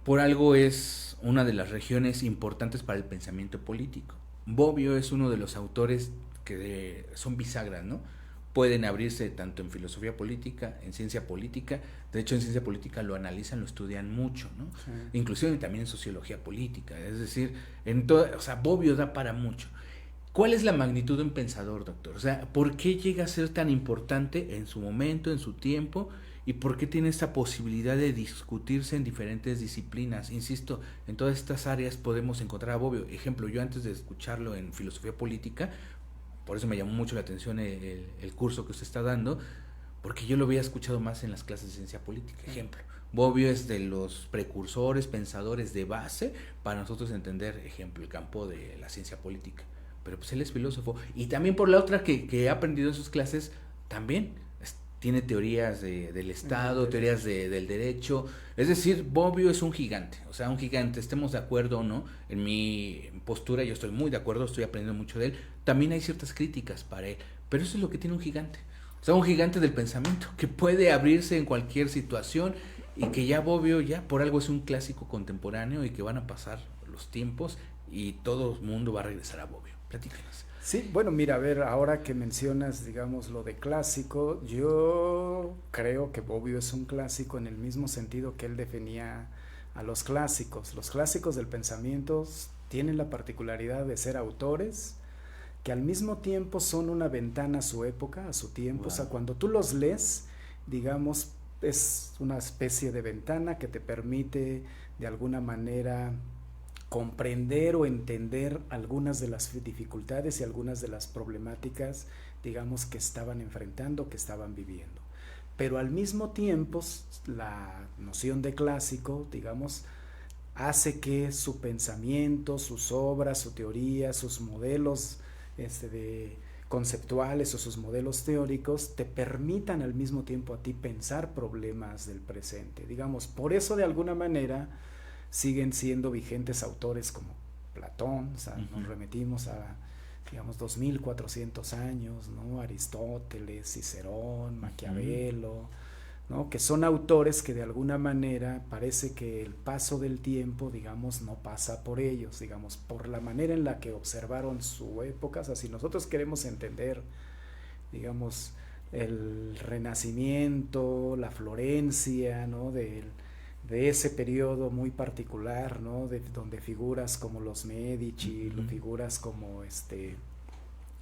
por algo es una de las regiones importantes para el pensamiento político. Bobbio es uno de los autores que son bisagras, ¿no? Pueden abrirse tanto en filosofía política, en ciencia política. De hecho, en ciencia política lo analizan, lo estudian mucho, ¿no? Sí. Inclusive también en sociología política. Es decir, o sea, Bobbio da para mucho. ¿Cuál es la magnitud de un pensador, doctor? O sea, ¿por qué llega a ser tan importante en su momento, en su tiempo? ¿Y por qué tiene esta posibilidad de discutirse en diferentes disciplinas? Insisto, en todas estas áreas podemos encontrar a Bobbio. Ejemplo, yo antes de escucharlo en filosofía política, por eso me llamó mucho la atención el curso que usted está dando, porque yo lo había escuchado más en las clases de ciencia política. Ejemplo, Bobbio es de los precursores, pensadores de base para nosotros entender, ejemplo, el campo de la ciencia política. Pero pues él es filósofo. Y también por la otra que he aprendido en sus clases, también tiene teorías del Estado, teorías del derecho. Es decir, Bobbio es un gigante. O sea, un gigante, estemos de acuerdo o no. En mi postura yo estoy muy de acuerdo, estoy aprendiendo mucho de él. También hay ciertas críticas para él. Pero eso es lo que tiene un gigante. O sea, un gigante del pensamiento, que puede abrirse en cualquier situación y que ya Bobbio ya por algo es un clásico contemporáneo y que van a pasar los tiempos y todo el mundo va a regresar a Bobbio. Platícanos. Sí, bueno, mira, a ver, ahora que mencionas, digamos, lo de clásico, yo creo que Bobbio es un clásico en el mismo sentido que él definía a los clásicos. Los clásicos del pensamiento tienen la particularidad de ser autores que al mismo tiempo son una ventana a su época, a su tiempo. Wow. O sea, cuando tú los lees, digamos, es una especie de ventana que te permite de alguna manera comprender o entender algunas de las dificultades y algunas de las problemáticas, digamos, que estaban enfrentando, que estaban viviendo. Pero al mismo tiempo, la noción de clásico, digamos, hace que su pensamiento, sus obras, su teoría, sus modelos conceptuales o sus modelos teóricos te permitan al mismo tiempo a ti pensar problemas del presente. Digamos, por eso de alguna manera siguen siendo vigentes autores como Platón, o sea, nos remitimos a, digamos, 2400 años, ¿no? Aristóteles, Cicerón, Maquiavelo, ¿no? Que son autores que de alguna manera parece que el paso del tiempo, digamos, no pasa por ellos, digamos, por la manera en la que observaron su época. O sea, si nosotros queremos entender, digamos, el Renacimiento, la Florencia, ¿no? de ese periodo muy particular, ¿no? Donde figuras como los Medici, figuras como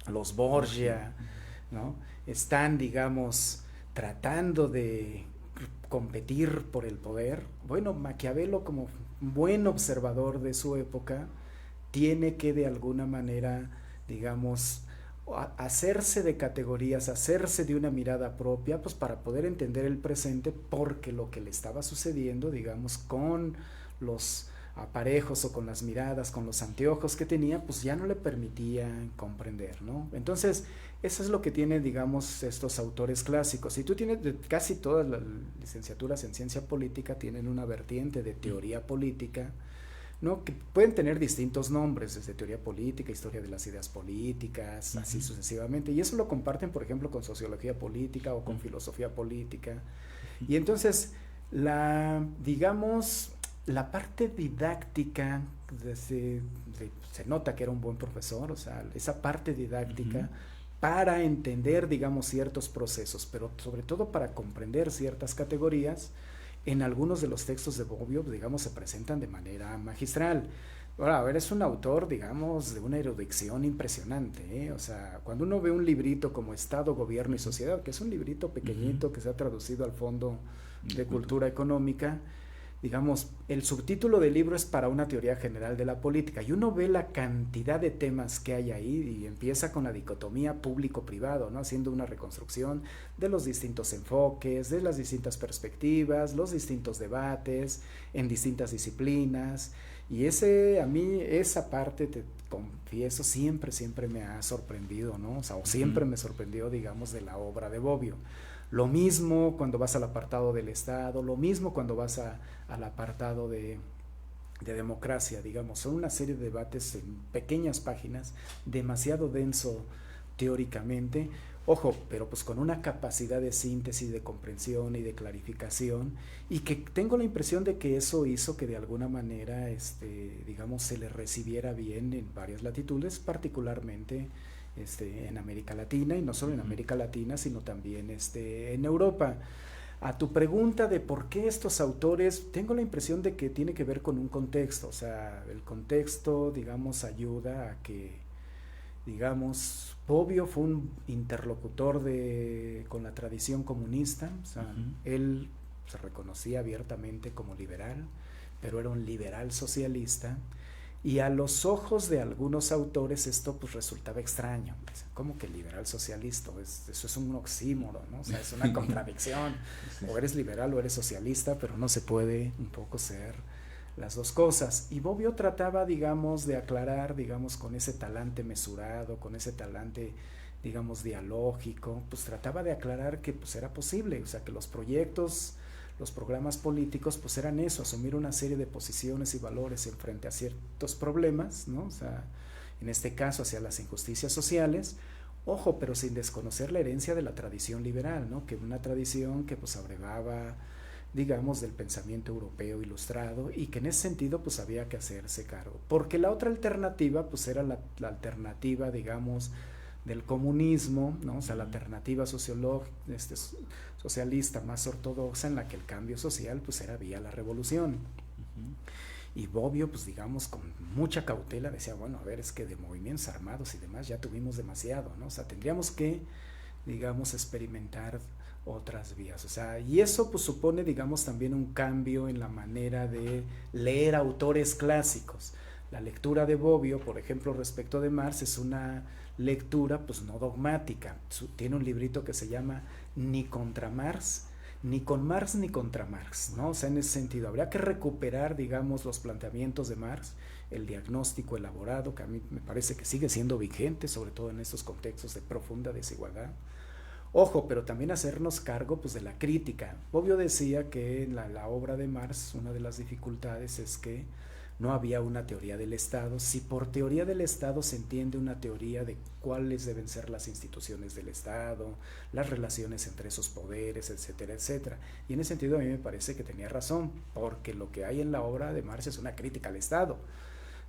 los Borgia, ¿no? Están, digamos, tratando de competir por el poder. Bueno, Maquiavelo, como buen observador de su época, tiene que de alguna manera, digamos, hacerse de categorías, hacerse de una mirada propia, pues para poder entender el presente, porque lo que le estaba sucediendo, digamos, con los aparejos o con las miradas, con los anteojos que tenía, pues ya no le permitían comprender, ¿no? Entonces, eso es lo que tienen, digamos, estos autores clásicos. Y tú tienes, casi todas las licenciaturas en ciencia política tienen una vertiente de teoría política, ¿no? Que pueden tener distintos nombres, desde teoría política, historia de las ideas políticas, así sucesivamente, y eso lo comparten, por ejemplo, con sociología política o con filosofía política. Y entonces, digamos, La parte didáctica, se nota que era un buen profesor, o sea, esa parte didáctica para entender, digamos, ciertos procesos, pero sobre todo para comprender ciertas categorías, en algunos de los textos de Bobbio, digamos, se presentan de manera magistral. Ahora, a ver, es un autor, digamos, de una erudición impresionante, ¿eh? O sea, cuando uno ve un librito como Estado, Gobierno y Sociedad, que es un librito pequeñito que se ha traducido al Fondo de Cultura Económica, digamos, el subtítulo del libro es para una teoría general de la política, y uno ve la cantidad de temas que hay ahí, y empieza con la dicotomía público-privado, ¿no? Haciendo una reconstrucción de los distintos enfoques, de las distintas perspectivas, los distintos debates en distintas disciplinas, y a mí, esa parte, te confieso, siempre me ha sorprendido, ¿no? O sea, o siempre me sorprendió, digamos, de la obra de Bobbio. Lo mismo cuando vas al apartado del Estado, lo mismo cuando vas al apartado de democracia, digamos. Son una serie de debates en pequeñas páginas, demasiado denso teóricamente, ojo, pero pues con una capacidad de síntesis, de comprensión y de clarificación, y que tengo la impresión de que eso hizo que de alguna manera, digamos, se le recibiera bien en varias latitudes, particularmente en América Latina, y no solo en América Latina, sino también en Europa. A tu pregunta de por qué estos autores, tengo la impresión de que tiene que ver con un contexto, o sea, el contexto, digamos, ayuda a que, digamos, Bobbio fue un interlocutor con la tradición comunista, o sea, él se reconocía abiertamente como liberal, pero era un liberal socialista. Y a los ojos de algunos autores esto pues resultaba extraño. ¿Cómo que liberal socialista? Eso es un oxímoro, ¿no? O sea, es una contradicción. O eres liberal o eres socialista, pero no se puede un poco ser las dos cosas. Y Bobbio trataba, digamos, de aclarar, digamos, con ese talante mesurado, con ese talante, digamos, dialógico, pues trataba de aclarar que pues era posible, o sea, que los programas políticos pues eran eso, asumir una serie de posiciones y valores en frente a ciertos problemas, ¿no? O sea, en este caso hacia las injusticias sociales, ojo, pero sin desconocer la herencia de la tradición liberal, ¿no? Que una tradición que pues abrevaba, digamos, del pensamiento europeo ilustrado, y que en ese sentido pues había que hacerse cargo, porque la otra alternativa pues era la alternativa, digamos, del comunismo, ¿no? O sea, la alternativa socialista más ortodoxa, en la que el cambio social pues era vía la revolución. Y Bobbio, pues digamos, con mucha cautela decía, bueno, a ver, es que de movimientos armados y demás ya tuvimos demasiado, ¿no? O sea, tendríamos que, digamos, experimentar otras vías, o sea, y eso pues supone, digamos, también un cambio en la manera de leer autores clásicos. La lectura de Bobbio, por ejemplo, respecto de Marx, es una lectura pues no dogmática. Tiene un librito que se llama Ni contra Marx, ni con Marx ni contra Marx, ¿no? O sea, en ese sentido habría que recuperar, digamos, los planteamientos de Marx, el diagnóstico elaborado, que a mí me parece que sigue siendo vigente, sobre todo en estos contextos de profunda desigualdad. Ojo, pero también hacernos cargo pues de la crítica. Bobbio decía que en la obra de Marx una de las dificultades es que no había una teoría del Estado. Si por teoría del Estado se entiende una teoría de cuáles deben ser las instituciones del Estado, las relaciones entre esos poderes, etcétera, etcétera. Y en ese sentido a mí me parece que tenía razón, porque lo que hay en la obra de Marx es una crítica al Estado,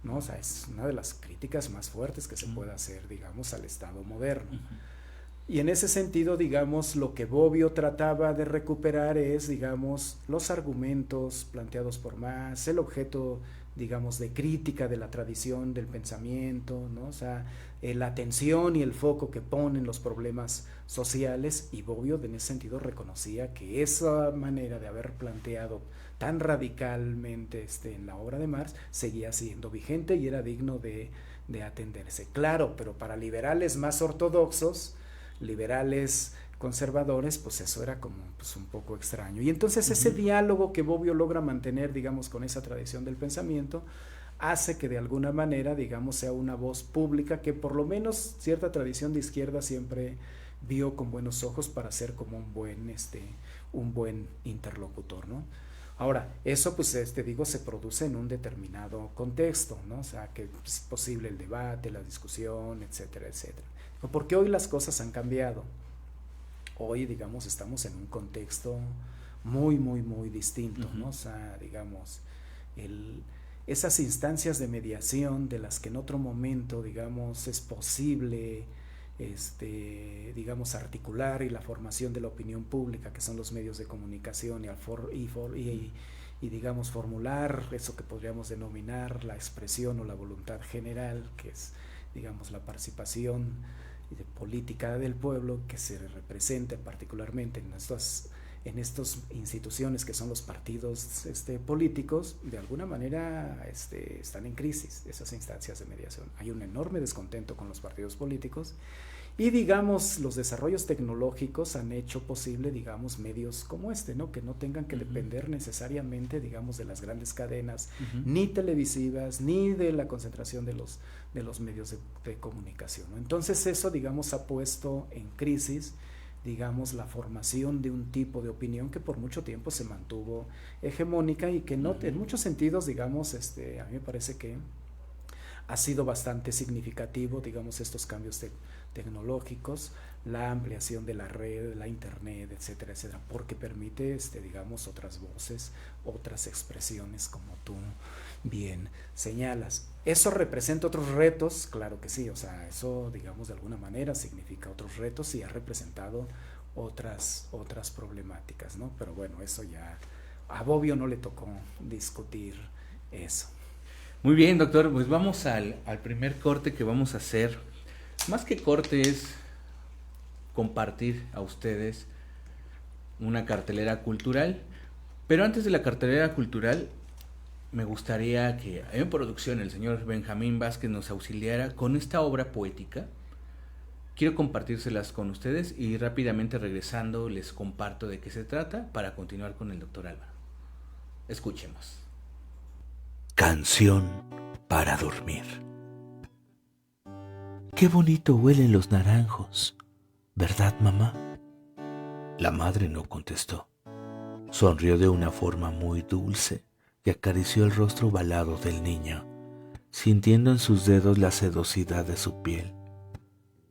¿no? O sea, es una de las críticas más fuertes que se puede hacer, digamos, al Estado moderno. Y en ese sentido, digamos, lo que Bobbio trataba de recuperar es, digamos, los argumentos planteados por Marx, el objeto, digamos, de crítica de la tradición del pensamiento, ¿no? O sea, la atención y el foco que ponen los problemas sociales, y Bobbio en ese sentido reconocía que esa manera de haber planteado tan radicalmente en la obra de Marx seguía siendo vigente y era digno de atenderse. Claro, pero para liberales más ortodoxos, liberales conservadores, pues eso era como pues un poco extraño. Y entonces ese diálogo que Bobbio logra mantener, digamos, con esa tradición del pensamiento, hace que de alguna manera, digamos, sea una voz pública que por lo menos cierta tradición de izquierda siempre vio con buenos ojos para ser como un buen interlocutor, ¿no? Ahora, eso pues digo, se produce en un determinado contexto, ¿no? O sea, que es posible el debate, la discusión, etcétera, etcétera. Porque hoy las cosas han cambiado. Hoy, digamos, estamos en un contexto muy, muy, muy distinto, ¿no? O sea, digamos, esas instancias de mediación de las que en otro momento, digamos, es posible, digamos, articular, y la formación de la opinión pública, que son los medios de comunicación, y digamos, formular eso que podríamos denominar la expresión o la voluntad general, que es, digamos, la participación política del pueblo, que se representa particularmente en estas instituciones que son los partidos políticos. De alguna manera están en crisis esas instancias de mediación. Hay un enorme descontento con los partidos políticos, y digamos, los desarrollos tecnológicos han hecho posible, digamos, medios como ¿no? Que no tengan que depender necesariamente, digamos, de las grandes cadenas, ni televisivas, ni de la concentración de los medios de comunicación, ¿no? Entonces eso, digamos, ha puesto en crisis, digamos, la formación de un tipo de opinión que por mucho tiempo se mantuvo hegemónica, y que no, en muchos sentidos, digamos, a mí me parece que ha sido bastante significativo, digamos, estos cambios tecnológicos, la ampliación de la red, la internet, etcétera, etcétera, porque permite, digamos, otras voces, otras expresiones, como tú bien señalas. ¿Eso representa otros retos? Claro que sí, o sea, eso, digamos, de alguna manera significa otros retos y ha representado otras problemáticas, ¿no? Pero bueno, eso ya, a Bobbio no le tocó discutir eso. Muy bien, doctor, pues vamos al primer corte que vamos a hacer. Más que corte, es compartir a ustedes una cartelera cultural. Pero antes de la cartelera cultural, me gustaría que en producción el señor Benjamín Vázquez nos auxiliara con esta obra poética. Quiero compartírselas con ustedes y rápidamente regresando les comparto de qué se trata para continuar con el doctor Álvaro. Escuchemos. Canción para dormir. Qué bonito huelen los naranjos, ¿verdad, mamá? La madre no contestó. Sonrió de una forma muy dulce y acarició el rostro ovalado del niño, sintiendo en sus dedos la sedosidad de su piel.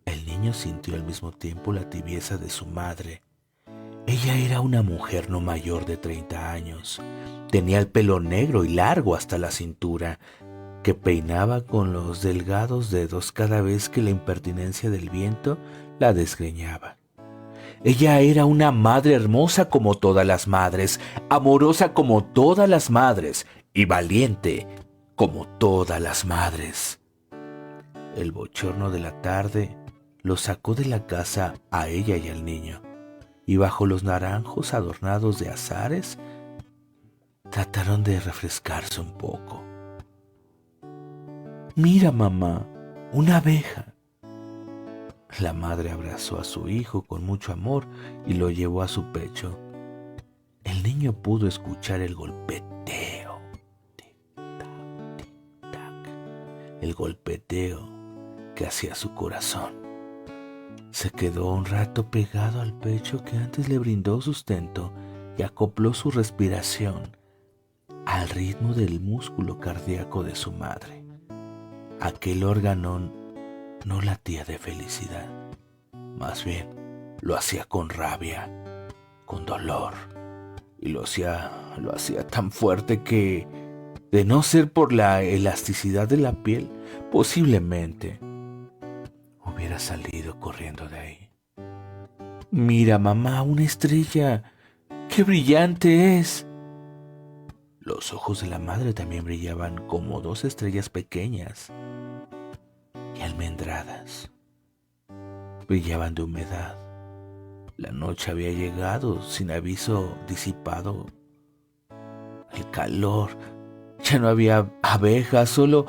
El niño sintió al mismo tiempo la tibieza de su madre. Ella era una mujer no mayor de 30 años. Tenía el pelo negro y largo hasta la cintura, que peinaba con los delgados dedos cada vez que la impertinencia del viento la desgreñaba. Ella era una madre hermosa como todas las madres, amorosa como todas las madres y valiente como todas las madres. El bochorno de la tarde lo sacó de la casa a ella y al niño, y bajo los naranjos adornados de azares trataron de refrescarse un poco. Mira, mamá, una abeja. La madre abrazó a su hijo con mucho amor y lo llevó a su pecho. El niño pudo escuchar el golpeteo, tic-tac, tic-tac, el golpeteo que hacía su corazón. Se quedó un rato pegado al pecho que antes le brindó sustento y acopló su respiración al ritmo del músculo cardíaco de su madre. Aquel órgano no latía de felicidad, más bien lo hacía con rabia, con dolor, y lo hacía tan fuerte que, de no ser por la elasticidad de la piel, posiblemente hubiera salido corriendo de ahí. Mira, mamá, una estrella, ¡qué brillante es! Los ojos de la madre también brillaban como dos estrellas pequeñas y almendradas. Brillaban de humedad. La noche había llegado sin aviso, disipado el calor. Ya no había abejas, solo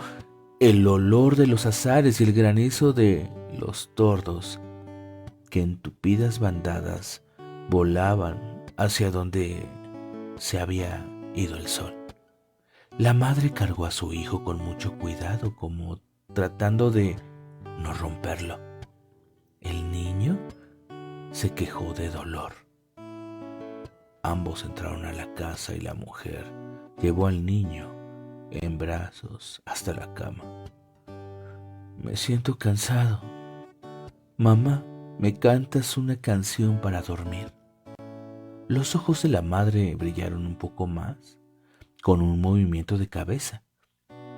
el olor de los azares y el granizo de los tordos que en tupidas bandadas volaban hacia donde se había ido el sol. La madre cargó a su hijo con mucho cuidado, como tratando de no romperlo. El niño se quejó de dolor. Ambos entraron a la casa y la mujer llevó al niño en brazos hasta la cama. Me siento cansado. Mamá, ¿me cantas una canción para dormir? Los ojos de la madre brillaron un poco más con un movimiento de cabeza,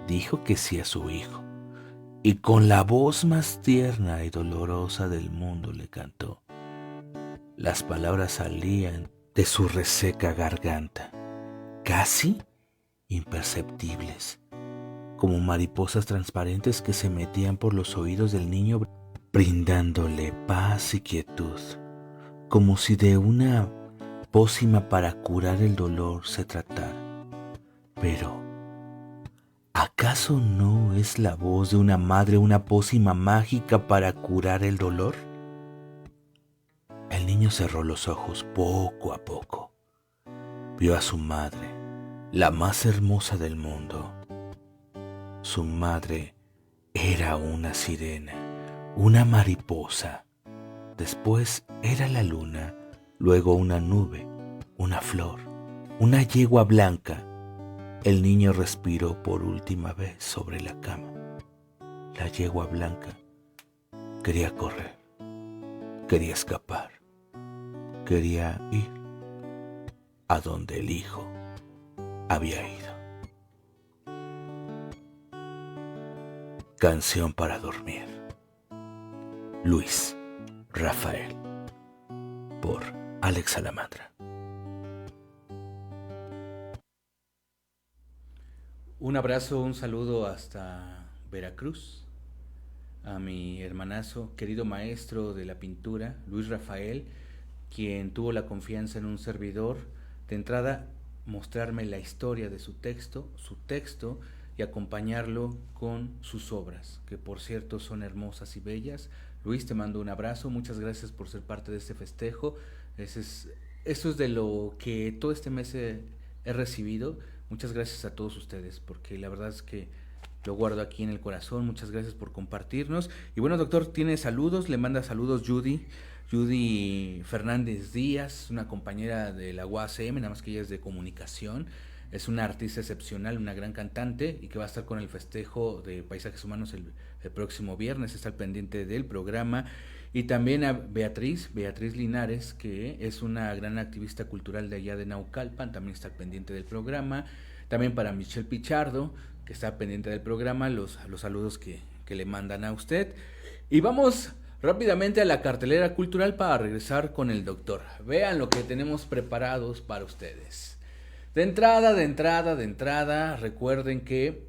dijo que sí a su hijo, y con la voz más tierna y dolorosa del mundo le cantó. Las palabras salían de su reseca garganta, casi imperceptibles, como mariposas transparentes que se metían por los oídos del niño, brindándole paz y quietud, como si de una pócima para curar el dolor se tratara. Pero, ¿acaso no es la voz de una madre una pócima mágica para curar el dolor? El niño cerró los ojos poco a poco. Vio a su madre, la más hermosa del mundo. Su madre era una sirena, una mariposa. Después era la luna, luego una nube, una flor, una yegua blanca. El niño respiró por última vez sobre la cama. La yegua blanca quería correr, quería escapar, quería ir a donde el hijo había ido. Canción para dormir. Luis Rafael, por Alex Salamandra. Un abrazo, un saludo hasta Veracruz, a mi hermanazo, querido maestro de la pintura, Luis Rafael, quien tuvo la confianza en un servidor, de entrada mostrarme la historia de su texto y acompañarlo con sus obras, que por cierto son hermosas y bellas. Luis, te mando un abrazo, muchas gracias por ser parte de este festejo. Eso es de lo que todo este mes he recibido. Muchas gracias a todos ustedes, porque la verdad es que lo guardo aquí en el corazón. Muchas gracias por compartirnos. Y bueno, doctor, tiene saludos, le manda saludos Judy Fernández Díaz, una compañera de la UACM, nada más que ella es de comunicación. Es una artista excepcional, una gran cantante, y que va a estar con el festejo de Paisajes Humanos el próximo viernes. Está al pendiente del programa. Y también a Beatriz Linares, que es una gran activista cultural de allá de Naucalpan, también está pendiente del programa. También para Michelle Pichardo, que está pendiente del programa, los saludos que le mandan a usted. Y vamos rápidamente a la cartelera cultural para regresar con el doctor. Vean lo que tenemos preparados para ustedes. De entrada, recuerden que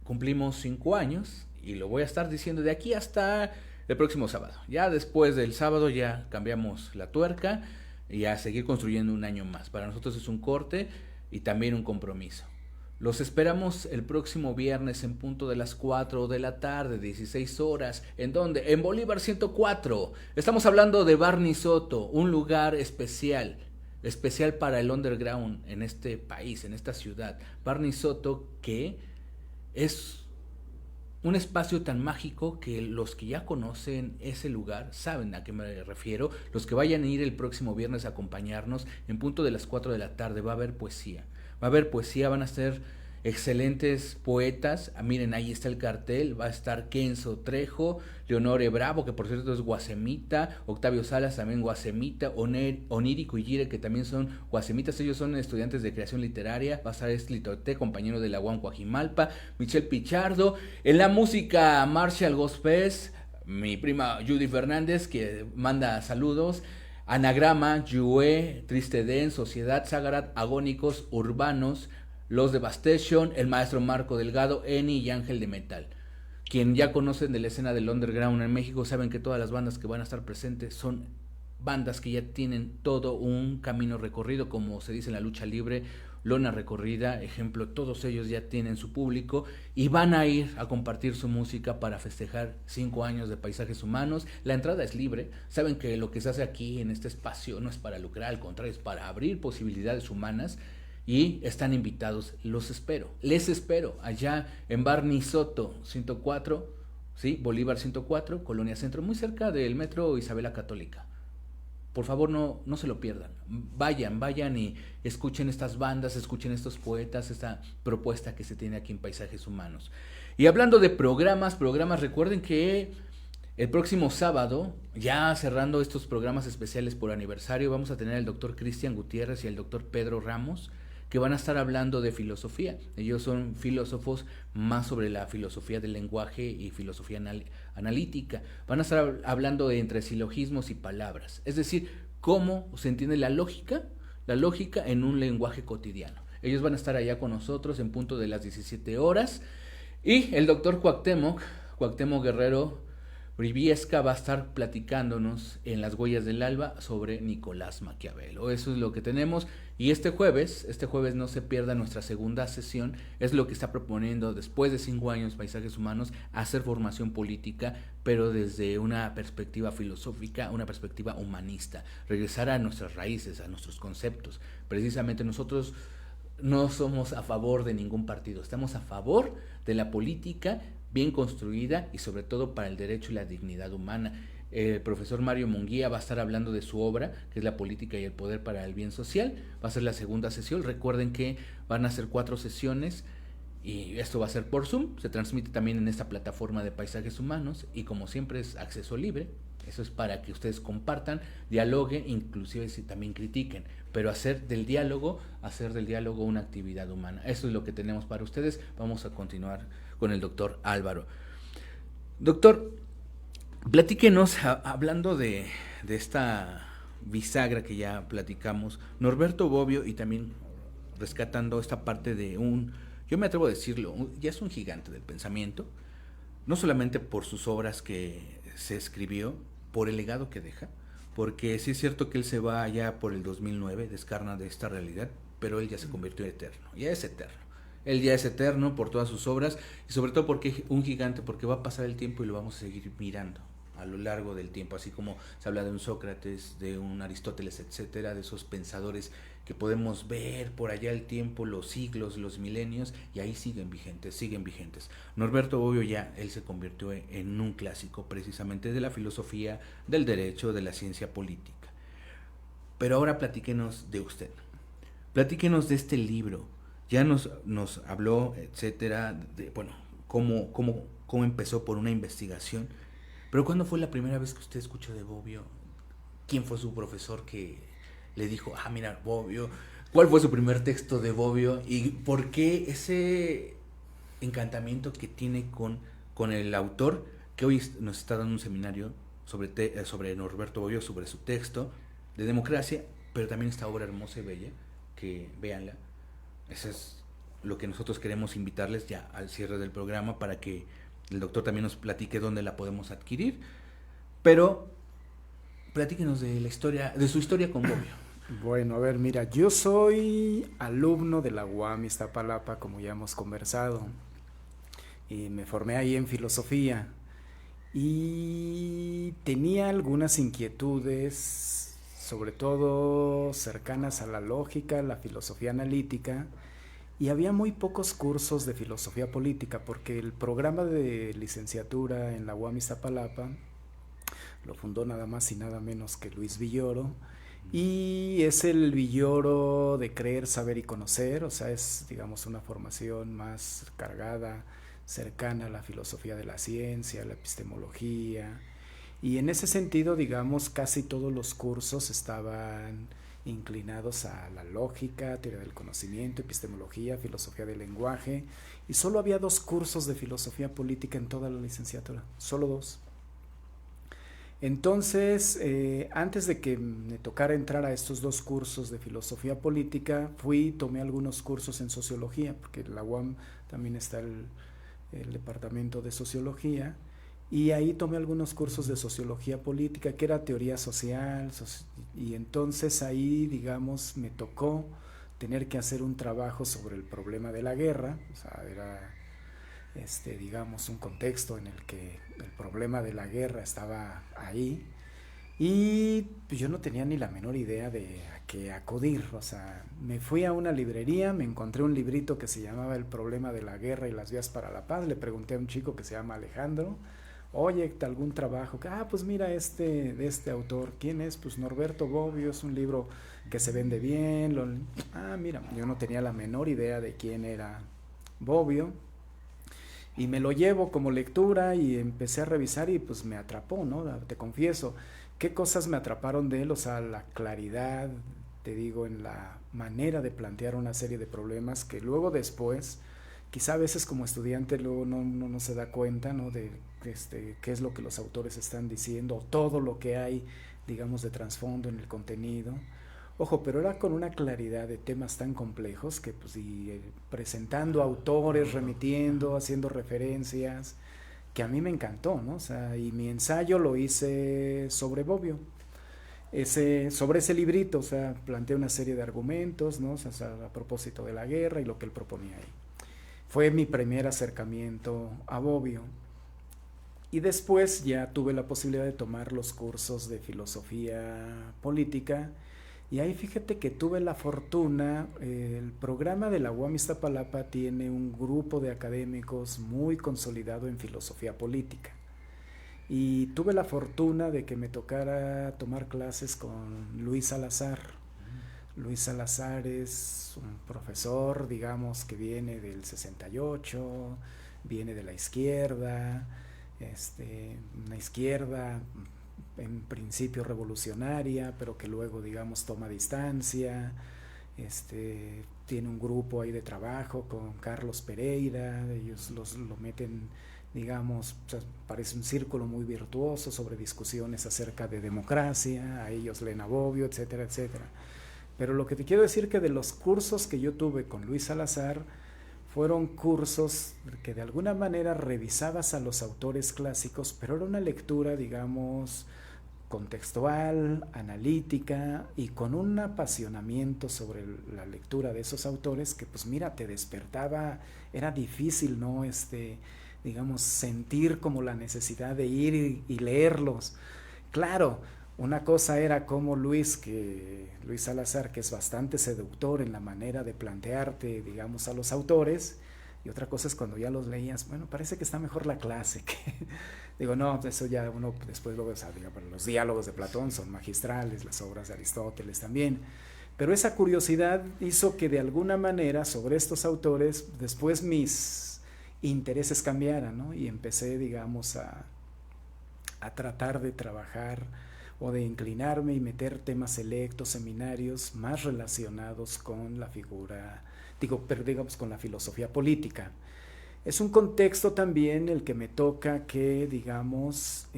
cumplimos 5 años, y lo voy a estar diciendo de aquí hasta el próximo sábado. Ya después del sábado ya cambiamos la tuerca y a seguir construyendo un año más. Para nosotros es un corte y también un compromiso. Los esperamos el próximo viernes en punto de las 4 de la tarde, 16 horas. ¿En dónde? En Bolívar 104. Estamos hablando de Barney Soto, un lugar especial para el underground en este país, en esta ciudad. Barney Soto, que es un espacio tan mágico que los que ya conocen ese lugar saben a qué me refiero. Los que vayan a ir el próximo viernes a acompañarnos en punto de las 4 de la tarde, va a haber poesía, van a ser excelentes poetas. Miren, ahí está el cartel. Va a estar Kenzo Trejo, Leonore Bravo, que por cierto es guasemita, Octavio Salas, también guasemita, Onírico y Gire, que también son guasemitas. Ellos son estudiantes de creación literaria. Va a estar Estlitote, compañero de la UAM Coajimalpa, Michelle Pichardo. En la música, Marshall Gospels, mi prima Judy Fernández, que manda saludos. Anagrama, Yue, Triste Den, Sociedad, Sagarat, Agónicos, Urbanos, Los Devastation, el maestro Marco Delgado, Eni y Ángel de Metal. Quien ya conocen de la escena del underground en México saben que todas las bandas que van a estar presentes son bandas que ya tienen todo un camino recorrido, como se dice en la lucha libre, lona recorrida. Ejemplo, todos ellos ya tienen su público y van a ir a compartir su música para festejar 5 años de Paisajes Humanos. La entrada es libre. Saben que lo que se hace aquí en este espacio no es para lucrar, al contrario, es para abrir posibilidades humanas. Y están invitados, les espero allá en Barney Soto 104, ¿sí? Bolívar 104, Colonia Centro, muy cerca del metro Isabela Católica. Por favor, no se lo pierdan. Vayan y escuchen estas bandas, escuchen estos poetas, esta propuesta que se tiene aquí en Paisajes Humanos. Y hablando de programas, recuerden que el próximo sábado, ya cerrando estos programas especiales por aniversario, vamos a tener al doctor Cristian Gutiérrez y al doctor Pedro Ramos, que van a estar hablando de filosofía. Ellos son filósofos más sobre la filosofía del lenguaje y filosofía analítica. Van a estar hablando de entre silogismos y palabras, es decir, cómo se entiende la lógica en un lenguaje cotidiano. Ellos van a estar allá con nosotros en punto de las 17 horas. Y el doctor Cuauhtémoc Guerrero Briviesca va a estar platicándonos en Las Huellas del Alba sobre Nicolás Maquiavelo. Eso es lo que tenemos. Y este jueves no se pierda nuestra segunda sesión. Es lo que está proponiendo después de 5 años Paisajes Humanos, hacer formación política, pero desde una perspectiva filosófica, una perspectiva humanista. Regresar a nuestras raíces, a nuestros conceptos. Precisamente nosotros no somos a favor de ningún partido. Estamos a favor de la política bien construida y sobre todo para el derecho y la dignidad humana. El profesor Mario Munguía va a estar hablando de su obra, que es La política y el poder para el bien social. Va a ser la segunda sesión. Recuerden que van a ser 4 sesiones y esto va a ser por Zoom. Se transmite también en esta plataforma de Paisajes Humanos y como siempre es acceso libre. Eso es para que ustedes compartan, dialoguen, inclusive si también critiquen, pero hacer del diálogo una actividad humana. Eso es lo que tenemos para ustedes. Vamos a continuar con el doctor Álvaro. Doctor, platíquenos, hablando de esta bisagra que ya platicamos, Norberto Bobbio, y también rescatando esta parte de yo me atrevo a decirlo, ya es un gigante del pensamiento, no solamente por sus obras que se escribió, por el legado que deja, porque sí es cierto que él se va allá por el 2009, descarna de esta realidad, pero él ya se convirtió en eterno, ya es eterno. Él ya es eterno por todas sus obras y sobre todo porque un gigante, porque va a pasar el tiempo y lo vamos a seguir mirando a lo largo del tiempo, así como se habla de un Sócrates, de un Aristóteles, etcétera, de esos pensadores que podemos ver por allá el tiempo, los siglos, los milenios, y ahí siguen vigentes. Norberto Bobbio ya, él se convirtió en un clásico precisamente de la filosofía, del derecho, de la ciencia política. Pero ahora platíquenos de usted, platíquenos de este libro. Ya nos habló, etcétera, de, bueno, cómo empezó por una investigación. Pero ¿cuándo fue la primera vez que usted escuchó de Bobbio? ¿Quién fue su profesor que le dijo, mira, Bobbio? ¿Cuál fue su primer texto de Bobbio? ¿Y por qué ese encantamiento que tiene con el autor, que hoy nos está dando un seminario sobre Norberto Bobbio, sobre su texto de democracia, pero también esta obra hermosa y bella, que véanla? Eso es lo que nosotros queremos invitarles ya al cierre del programa, para que el doctor también nos platique dónde la podemos adquirir. Pero platíquenos de la historia, de su historia con Bobbio. Bueno, a ver, mira, yo soy alumno de la UAM Iztapalapa, como ya hemos conversado, y me formé ahí en filosofía y tenía algunas inquietudes, sobre todo cercanas a la lógica, la filosofía analítica, y había muy pocos cursos de filosofía política, porque el programa de licenciatura en la UAM Iztapalapa lo fundó nada más y nada menos que Luis Villoro, y es el Villoro de creer, saber y conocer, o sea, es, digamos, una formación más cargada, cercana a la filosofía de la ciencia, la epistemología, y en ese sentido, digamos, casi todos los cursos estaban inclinados a la lógica, teoría del conocimiento, epistemología, filosofía del lenguaje, y solo había 2 cursos de filosofía política en toda la licenciatura, solo 2. Entonces, antes de que me tocara entrar a estos 2 cursos de filosofía política, tomé algunos cursos en sociología, porque en la UAM también está el departamento de sociología, y ahí tomé algunos cursos de sociología política, que era teoría social, y entonces ahí, digamos, me tocó tener que hacer un trabajo sobre el problema de la guerra, o sea, era, digamos, un contexto en el que el problema de la guerra estaba ahí, y pues yo no tenía ni la menor idea de a qué acudir, o sea, me fui a una librería, me encontré un librito que se llamaba El problema de la guerra y las vías para la paz, le pregunté a un chico que se llama Alejandro, oye, ¿algún trabajo? Pues mira, de este autor, ¿quién es? Pues Norberto Bobbio, es un libro que se vende bien, mira, yo no tenía la menor idea de quién era Bobbio, y me lo llevo como lectura y empecé a revisar y pues me atrapó, ¿no? Te confieso, ¿qué cosas me atraparon de él? O sea, la claridad te digo, en la manera de plantear una serie de problemas que luego después, quizá a veces como estudiante luego no se da cuenta, ¿no? De qué es lo que los autores están diciendo, o todo lo que hay, digamos, de trasfondo en el contenido. Ojo, pero era con una claridad de temas tan complejos que pues presentando autores, remitiendo, haciendo referencias, que a mí me encantó, ¿no? O sea, y mi ensayo lo hice sobre Bobbio, sobre ese librito, o sea, planteé una serie de argumentos, ¿no? O sea, a propósito de la guerra y lo que él proponía ahí. Fue mi primer acercamiento a Bobbio. Y después ya tuve la posibilidad de tomar los cursos de filosofía política. Y ahí fíjate que tuve la fortuna, el programa de la UAM Iztapalapa tiene un grupo de académicos muy consolidado en filosofía política. Y tuve la fortuna de que me tocara tomar clases con Luis Salazar. Luis Salazar es un profesor, digamos, que viene del 68, viene de la izquierda, una izquierda en principio revolucionaria, pero que luego, digamos, toma distancia. Tiene un grupo ahí de trabajo con Carlos Pereira, ellos lo meten, digamos, o sea, parece un círculo muy virtuoso sobre discusiones acerca de democracia, a ellos leen a Bobbio, etcétera, etcétera. Pero lo que te quiero decir que de los cursos que yo tuve con Luis Salazar, fueron cursos que de alguna manera revisabas a los autores clásicos, pero era una lectura, digamos, contextual, analítica y con un apasionamiento sobre la lectura de esos autores que pues mira, te despertaba, era difícil, ¿no? Digamos, sentir como la necesidad de ir y leerlos. Claro, una cosa era como Luis Salazar, que es bastante seductor en la manera de plantearte, digamos, a los autores, y otra cosa es cuando ya los leías, bueno, parece que está mejor la clase, que digo, no, eso ya uno después lo ve, o sea, digamos, los diálogos de Platón son magistrales, las obras de Aristóteles también, pero esa curiosidad hizo que de alguna manera sobre estos autores después mis intereses cambiaran, ¿no? Y empecé, digamos, a tratar de trabajar o de inclinarme y meter temas selectos, seminarios más relacionados con la figura, pero digamos con la filosofía política. Es un contexto también el que me toca que, digamos,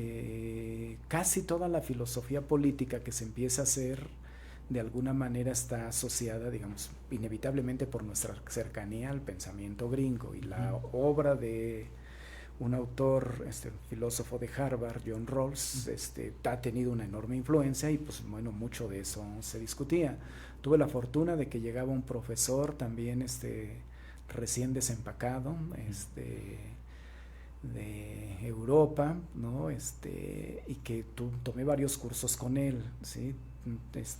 casi toda la filosofía política que se empieza a hacer, de alguna manera está asociada, digamos, inevitablemente por nuestra cercanía al pensamiento gringo, y la obra de un autor, filósofo de Harvard, John Rawls, ha tenido una enorme influencia y pues bueno, mucho de eso se discutía. Tuve la fortuna de que llegaba un profesor también recién desempacado, de Europa, ¿no? Y que tomé varios cursos con él, ¿sí?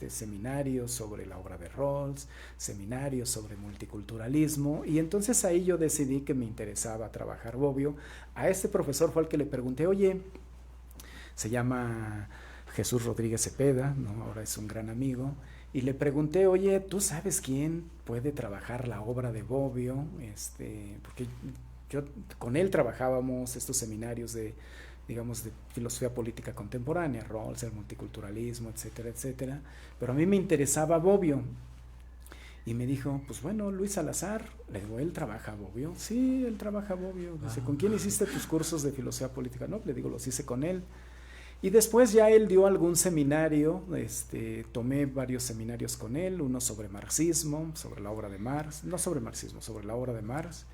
Seminarios sobre la obra de Rawls, seminarios sobre multiculturalismo, y entonces ahí yo decidí que me interesaba trabajar Bobbio. A este profesor fue al que le pregunté, oye, se llama Jesús Rodríguez Cepeda, ¿no? Ahora es un gran amigo, y le pregunté, oye, ¿tú sabes quién puede trabajar la obra de Bobbio? Porque yo con él trabajábamos estos seminarios de, digamos, de filosofía política contemporánea, Rawls, el multiculturalismo, etcétera, etcétera, pero a mí me interesaba Bobbio, y me dijo, pues bueno, Luis Salazar. Le digo, ¿él trabaja Bobbio? Sí, él trabaja Bobbio. Dice, ¿con quién hiciste tus cursos de filosofía política? No, le digo, los hice con él. Y después ya él dio algún seminario, tomé varios seminarios con él, uno sobre marxismo, sobre la obra de Marx, no sobre marxismo, sobre la obra de Marx,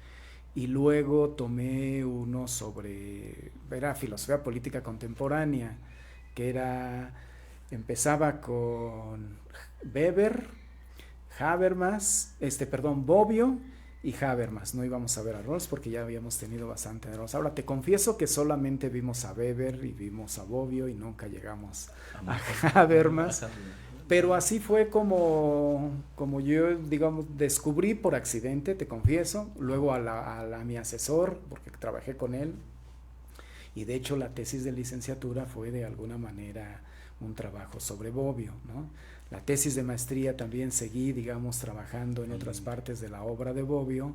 y luego tomé uno era filosofía política contemporánea, que empezaba con Weber, Bobbio y Habermas. No íbamos a ver a Rawls porque ya habíamos tenido bastante de Rawls. Ahora te confieso que solamente vimos a Weber y vimos a Bobbio y nunca llegamos a Habermas. Pero así fue como yo, digamos, descubrí por accidente, te confieso, luego a mi asesor, porque trabajé con él, y de hecho la tesis de licenciatura fue de alguna manera un trabajo sobre Bobbio, ¿no? La tesis de maestría también seguí, digamos, trabajando en otras partes de la obra de Bobbio,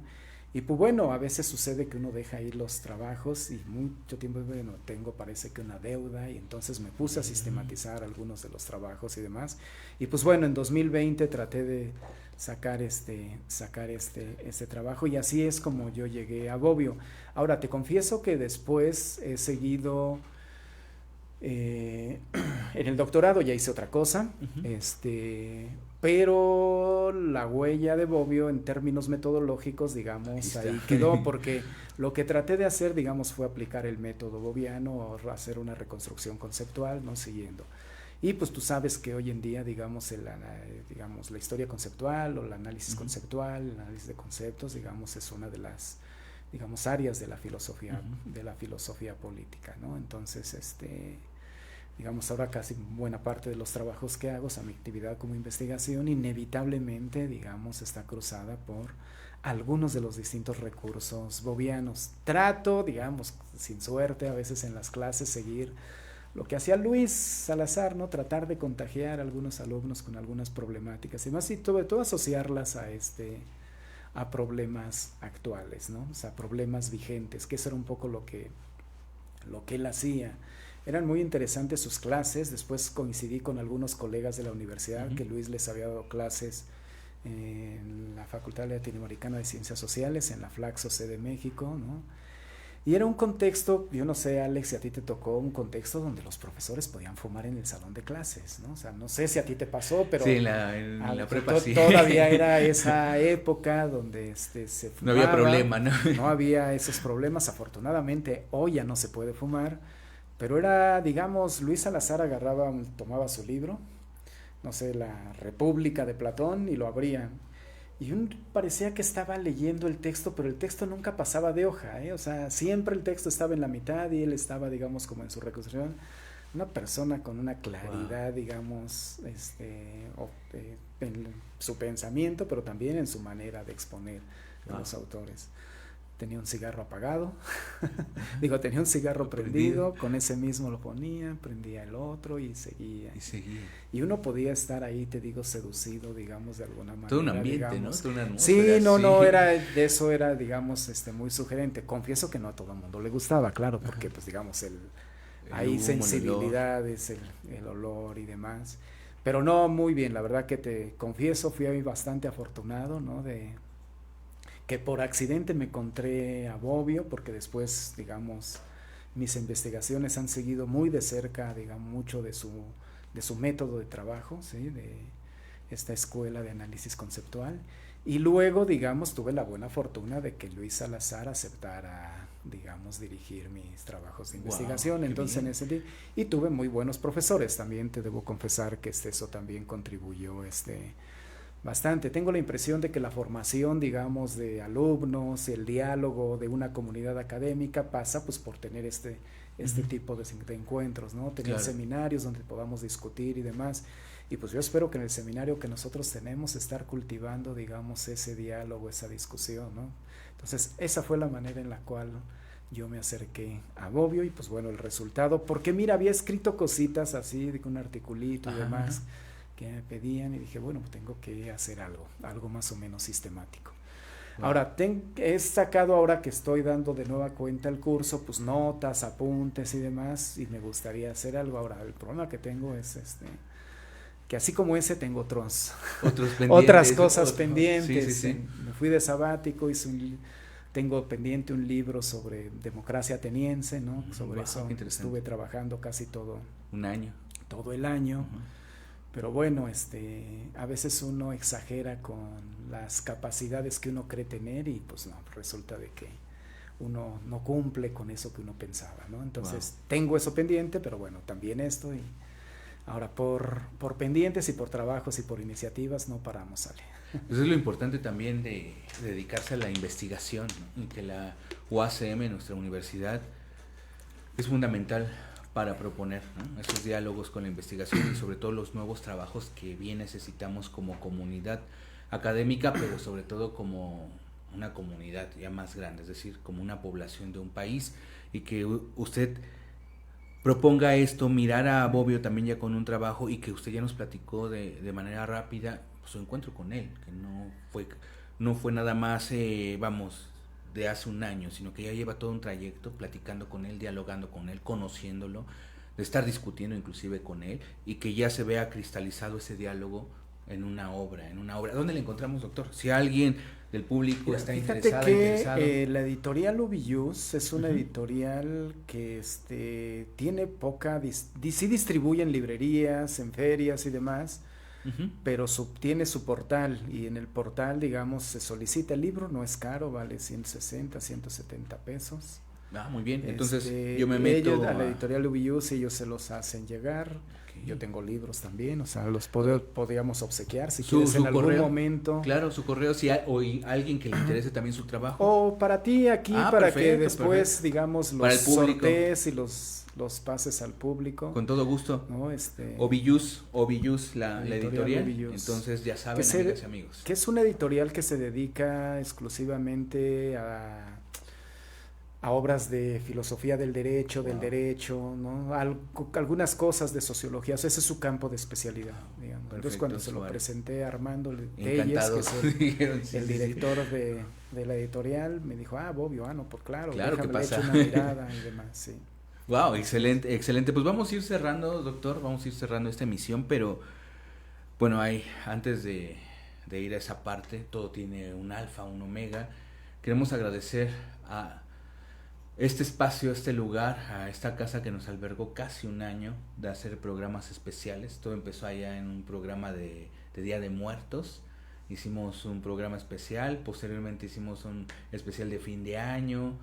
Y pues bueno, a veces sucede que uno deja ir los trabajos y mucho tiempo, bueno, tengo parece que una deuda, y entonces me puse a sistematizar algunos de los trabajos y demás. Y pues bueno, en 2020 traté de sacar este trabajo, y así es como yo llegué a Bobbio. Ahora, te confieso que después he seguido en el doctorado, ya hice otra cosa, pero la huella de Bobbio en términos metodológicos, digamos, ahí quedó, porque lo que traté de hacer, digamos, fue aplicar el método bobbiano, o hacer una reconstrucción conceptual, ¿no? Siguiendo. Y pues tú sabes que hoy en día, digamos, la historia conceptual o el análisis conceptual, el análisis de conceptos, digamos, es una de las, digamos, áreas de la filosofía política, ¿no? Entonces, digamos, ahora casi buena parte de los trabajos que hago, o sea, mi actividad como investigación, inevitablemente, digamos, está cruzada por algunos de los distintos recursos bobbianos. Trato, digamos, sin suerte, a veces en las clases, seguir lo que hacía Luis Salazar, ¿no? Tratar de contagiar a algunos alumnos con algunas problemáticas y más, y sobre todo asociarlas a problemas actuales, ¿no? O sea, problemas vigentes, que eso era un poco lo que él hacía. Eran muy interesantes sus clases. Después coincidí con algunos colegas de la universidad, que Luis les había dado clases en la Facultad Latinoamericana de Ciencias Sociales, en la Flaxo C de México, ¿no? Y era un contexto, yo no sé, Alex, si a ti te tocó un contexto donde los profesores podían fumar en el salón de clases, ¿no? O sea, no sé si a ti te pasó, pero sí, en la prepa sí. Todavía era esa época donde se fumaba. No había problema, ¿no? No había esos problemas. Afortunadamente, hoy ya no se puede fumar, pero era, digamos, Luis Salazar tomaba su libro, no sé, La República de Platón, y lo abría. Y parecía que estaba leyendo el texto, pero el texto nunca pasaba de hoja, ¿eh? O sea, siempre el texto estaba en la mitad y él estaba, digamos, como en su reconstrucción. Una persona con una claridad, digamos, en su pensamiento, pero también en su manera de exponer a los autores. Tenía un cigarro apagado, tenía un cigarro prendido, con ese mismo lo ponía, prendía el otro y seguía. Y uno podía estar ahí, te digo, seducido, digamos, de alguna manera. Todo un ambiente, digamos, ¿no? Toda una sí, era, digamos, muy sugerente. Confieso que no a todo el mundo le gustaba, claro, porque, pues, digamos, hay sensibilidades, el olor y demás. Pero no, muy bien, la verdad que te confieso, fui bastante afortunado, ¿no? Que por accidente me encontré a Bobbio, porque después, digamos, mis investigaciones han seguido muy de cerca, digamos, mucho de su método de trabajo, ¿sí? De esta escuela de análisis conceptual. Y luego, digamos, tuve la buena fortuna de que Luis Salazar aceptara, digamos, dirigir mis trabajos de investigación. Entonces, en ese y tuve muy buenos profesores también, te debo confesar que eso también contribuyó bastante. Tengo la impresión de que la formación, digamos, de alumnos, el diálogo de una comunidad académica pasa pues por tener este tipo de encuentros, ¿no? Tener seminarios donde podamos discutir y demás. Y pues yo espero que en el seminario que nosotros tenemos estar cultivando, digamos, ese diálogo, esa discusión, ¿no? Entonces, esa fue la manera en la cual yo me acerqué a Bobbio, y pues bueno, el resultado, porque mira, había escrito cositas así, de un articulito y demás, que me pedían, y dije, bueno, pues tengo que hacer algo más o menos sistemático. Ahora, he sacado, ahora que estoy dando de nueva cuenta el curso, pues notas, apuntes y demás, y me gustaría hacer algo. Ahora, el problema que tengo es que así como tengo otras cosas pendientes. Sí. Me fui de sabático, tengo pendiente un libro sobre democracia ateniense, ¿no? Sobre eso estuve trabajando casi todo el año. Pero bueno, a veces uno exagera con las capacidades que uno cree tener, y pues no, resulta de que uno no cumple con eso que uno pensaba, ¿no? Entonces tengo eso pendiente, pero bueno, también esto, y ahora por pendientes y por trabajos y por iniciativas no paramos, Ale. Eso es lo importante también de dedicarse a la investigación, ¿no? Y que la UACM, nuestra universidad, es fundamental para proponer, ¿no? Esos diálogos con la investigación y sobre todo los nuevos trabajos que bien necesitamos como comunidad académica, pero sobre todo como una comunidad ya más grande, es decir, como una población de un país, y que usted proponga esto, mirar a Bobbio también ya con un trabajo, y que usted ya nos platicó de manera rápida su encuentro con él, que no fue nada más, de hace un año, sino que ya lleva todo un trayecto platicando con él, dialogando con él, conociéndolo, de estar discutiendo inclusive con él, y que ya se vea cristalizado ese diálogo en una obra. ¿Dónde le encontramos, doctor? Si alguien del público está interesado. La editorial Ubiyus es una editorial que tiene poca, sí distribuye en librerías, en ferias y demás, pero tiene su portal, y en el portal, digamos, se solicita el libro, no es caro, vale 160, 170 pesos. Muy bien, entonces yo me meto a la editorial Ubiyus y ellos se los hacen llegar. Okay. Yo tengo libros también, o sea, los podríamos obsequiar si quieres en algún momento. Claro, su correo, si hay alguien que le interese también su trabajo. O para ti aquí, para perfecto, que después, digamos, los sortees y los pases al público. Con todo gusto. ¿No? Ubiyus, la editorial. Ubiyus. Entonces ya saben, amigas y amigos. Que es una editorial que se dedica exclusivamente a obras de filosofía del derecho, ¿no? Algunas cosas de sociología, o sea, ese es su campo de especialidad, digamos. Perfecto, entonces cuando se lo presenté a Armando Telles, que es el director de la editorial, me dijo, Bobbio, no, pues claro, déjame le echo una mirada y demás, sí. Wow, excelente, excelente. Pues vamos a ir cerrando, doctor, esta emisión, pero bueno, antes de ir a esa parte, todo tiene un alfa, un omega. Queremos agradecer a este espacio, este lugar, a esta casa que nos albergó casi un año de hacer programas especiales. Todo empezó allá en un programa de Día de Muertos. Hicimos un programa especial, posteriormente hicimos un especial de fin de año,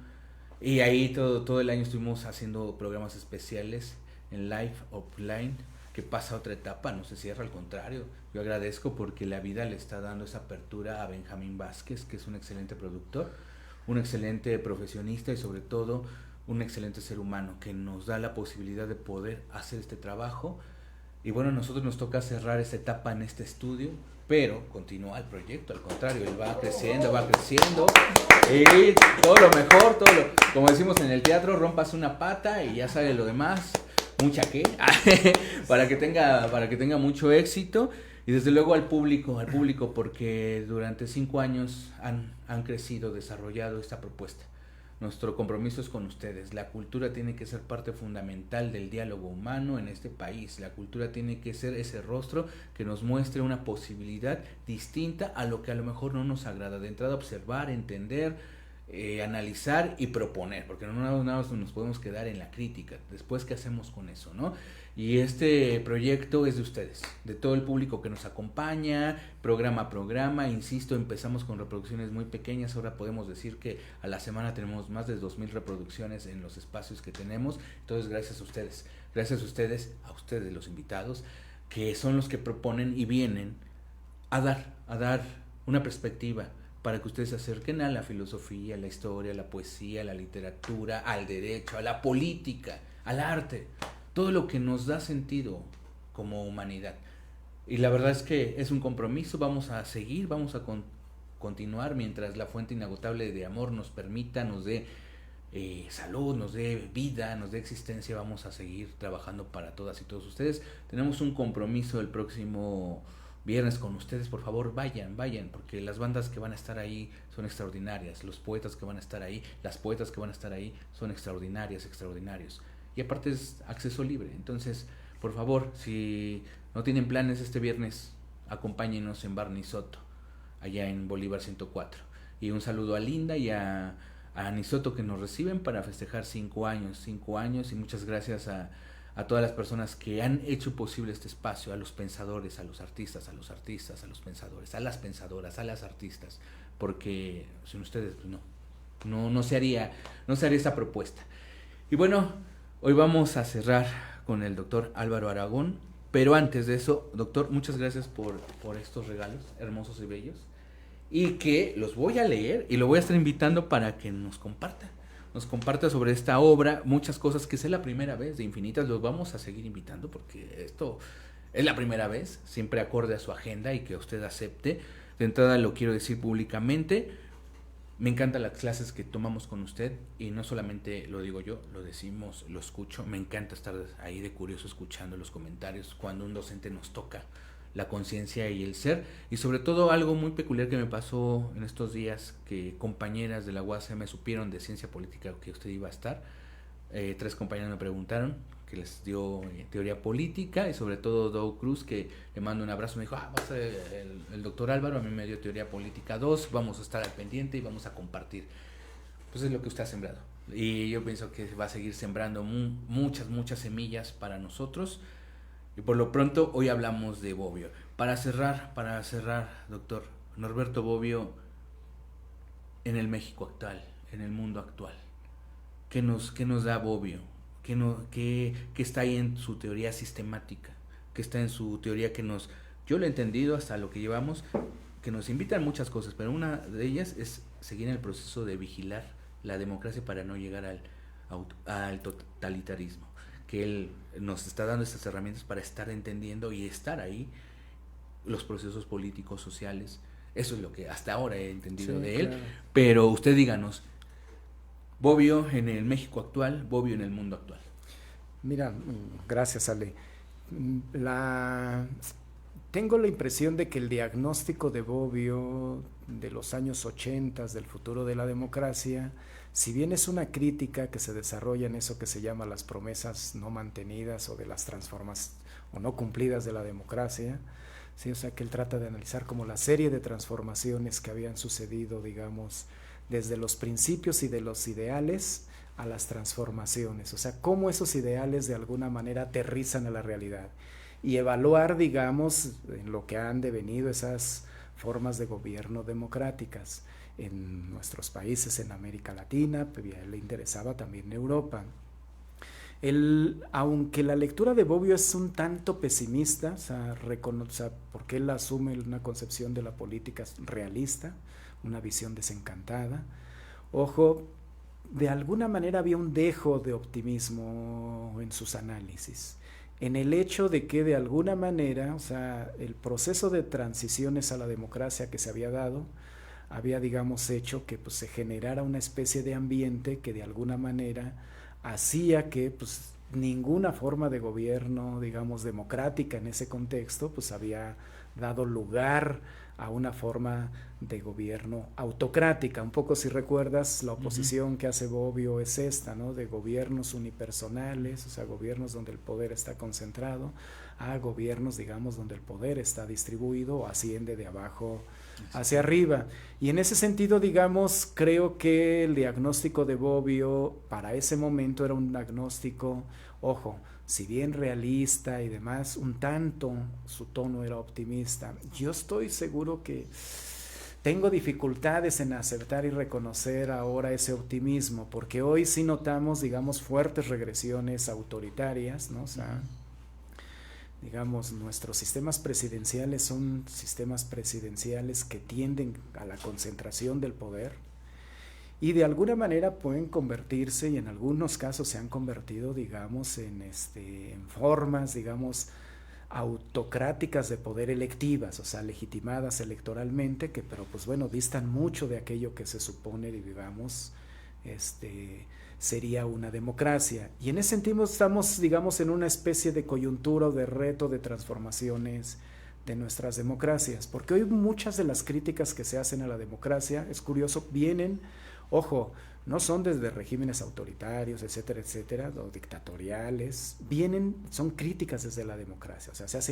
y ahí todo el año estuvimos haciendo programas especiales en live, offline, que pasa a otra etapa, no se cierra, al contrario. Yo agradezco porque la vida le está dando esa apertura a Benjamín Vázquez, que es un excelente productor, un excelente profesionista y sobre todo un excelente ser humano que nos da la posibilidad de poder hacer este trabajo. Y bueno, a nosotros nos toca cerrar esta etapa en este estudio, pero continúa el proyecto, al contrario, él va creciendo, y todo lo mejor, como decimos en el teatro, rompas una pata y ya sale lo demás, mucha para que tenga mucho éxito. Y desde luego al público, porque durante 5 años han crecido, desarrollado esta propuesta. Nuestro compromiso es con ustedes. La cultura tiene que ser parte fundamental del diálogo humano en este país. La cultura tiene que ser ese rostro que nos muestre una posibilidad distinta a lo que a lo mejor no nos agrada. De entrada, observar, entender, analizar y proponer, porque no nada más nos podemos quedar en la crítica. Después, ¿qué hacemos con eso, no? Y este proyecto es de ustedes, de todo el público que nos acompaña, programa a programa. Insisto, empezamos con reproducciones muy pequeñas, ahora podemos decir que a la semana tenemos más de 2,000 reproducciones en los espacios que tenemos. Entonces, gracias a ustedes, los invitados, que son los que proponen y vienen a dar una perspectiva para que ustedes se acerquen a la filosofía, a la historia, a la poesía, a la literatura, al derecho, a la política, al arte. Todo lo que nos da sentido como humanidad. Y la verdad es que es un compromiso, vamos a seguir, vamos a continuar mientras la fuente inagotable de amor nos permita, nos dé salud, nos dé vida, nos dé existencia. Vamos a seguir trabajando para todas y todos ustedes. Tenemos un compromiso el próximo viernes con ustedes. Por favor, vayan, porque las bandas que van a estar ahí son extraordinarias, los poetas que van a estar ahí, las poetas que van a estar ahí son extraordinarios. Y aparte es acceso libre. Entonces, por favor, si no tienen planes este viernes, acompáñenos en Barney Soto, allá en Bolívar 104. Y un saludo a Linda y a Anisoto, que nos reciben para festejar 5 años. Y muchas gracias a todas las personas que han hecho posible este espacio, a los pensadores, a los artistas, a los pensadores, a las pensadoras, a las artistas, porque sin ustedes pues no se haría esta propuesta. Y bueno, hoy vamos a cerrar con el doctor Álvaro Aragón, pero antes de eso, doctor, muchas gracias por estos regalos hermosos y bellos, y que los voy a leer y lo voy a estar invitando para que nos comparta sobre esta obra, muchas cosas, que es la primera vez de Infinitas. Los vamos a seguir invitando porque esto es la primera vez, siempre acorde a su agenda y que usted acepte. De entrada lo quiero decir públicamente, me encantan las clases que tomamos con usted, y no solamente lo digo yo, lo decimos, lo escucho. Me encanta estar ahí de curioso escuchando los comentarios cuando un docente nos toca la conciencia y el ser. Y sobre todo algo muy peculiar que me pasó en estos días, que compañeras de la UASM me supieron de ciencia política que usted iba a estar. 3 compañeras me preguntaron, que les dio teoría política, y sobre todo Doug Cruz, que le mando un abrazo, me dijo, el doctor Álvaro a mí me dio teoría política 2, vamos a estar al pendiente y vamos a compartir. Pues es lo que usted ha sembrado, y yo pienso que va a seguir sembrando muchas semillas para nosotros. Y por lo pronto hoy hablamos de Bobbio. Para cerrar, doctor Norberto Bobbio, en el México actual, en el mundo actual, ¿qué nos da Bobbio? ¿Qué está ahí en su teoría sistemática? ¿Qué está en su teoría yo lo he entendido hasta lo que llevamos, que nos invitan muchas cosas, pero una de ellas es seguir en el proceso de vigilar la democracia para no llegar al totalitarismo? Que él nos está dando estas herramientas para estar entendiendo y estar ahí los procesos políticos, sociales. Eso es lo que hasta ahora he entendido de él. Claro. Pero usted díganos, Bobbio en el México actual, Bobbio en el mundo actual. Mira, gracias, Ale. Tengo la impresión de que el diagnóstico de Bobbio de los años 80, del futuro de la democracia, si bien es una crítica que se desarrolla en eso que se llama las promesas no mantenidas o de las transformaciones o no cumplidas de la democracia, ¿sí? O sea, que él trata de analizar como la serie de transformaciones que habían sucedido, digamos, desde los principios y de los ideales a las transformaciones, o sea, cómo esos ideales de alguna manera aterrizan a la realidad, y evaluar, digamos, en lo que han devenido esas formas de gobierno democráticas en nuestros países, en América Latina, pues a él le interesaba también en Europa. Aunque la lectura de Bobbio es un tanto pesimista, o sea, porque él asume una concepción de la política realista, una visión desencantada. Ojo, de alguna manera había un dejo de optimismo en sus análisis, en el hecho de que de alguna manera, o sea, el proceso de transiciones a la democracia que se había dado, había, digamos, hecho que pues se generara una especie de ambiente que de alguna manera hacía que pues ninguna forma de gobierno, digamos, democrática en ese contexto, pues había dado lugar a una forma de gobierno autocrática. Un poco, si recuerdas, la oposición que hace Bobbio es esta, ¿no? De gobiernos unipersonales, o sea, gobiernos donde el poder está concentrado, a gobiernos, digamos, donde el poder está distribuido o asciende de abajo hacia arriba. Y en ese sentido, digamos, creo que el diagnóstico de Bobbio para ese momento era un diagnóstico, ojo, si bien realista y demás, un tanto su tono era optimista. Yo estoy seguro que tengo dificultades en aceptar y reconocer ahora ese optimismo, porque hoy sí notamos, digamos, fuertes regresiones autoritarias, ¿no? O sea, digamos, nuestros sistemas presidenciales son sistemas presidenciales que tienden a la concentración del poder y de alguna manera pueden convertirse, y en algunos casos se han convertido, digamos, en formas, digamos, autocráticas de poder electivas, o sea, legitimadas electoralmente, pero pues bueno, distan mucho de aquello que se supone, digamos, sería una democracia. Y en ese sentido estamos, digamos, en una especie de coyuntura o de reto de transformaciones de nuestras democracias, porque hoy muchas de las críticas que se hacen a la democracia, es curioso, vienen, ojo, no son desde regímenes autoritarios, etcétera, etcétera, o dictatoriales, son críticas desde la democracia, o sea,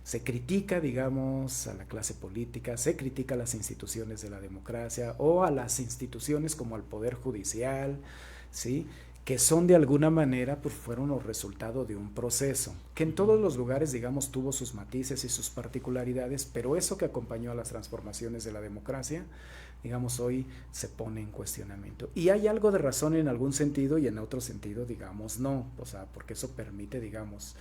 se critica, digamos, a la clase política, se critica a las instituciones de la democracia o a las instituciones como al Poder Judicial, ¿sí?, que son de alguna manera, pues fueron los resultados de un proceso, que en todos los lugares, digamos, tuvo sus matices y sus particularidades, pero eso que acompañó a las transformaciones de la democracia, digamos, hoy se pone en cuestionamiento. Y hay algo de razón en algún sentido y en otro sentido, digamos, no, o sea, porque eso permite, digamos,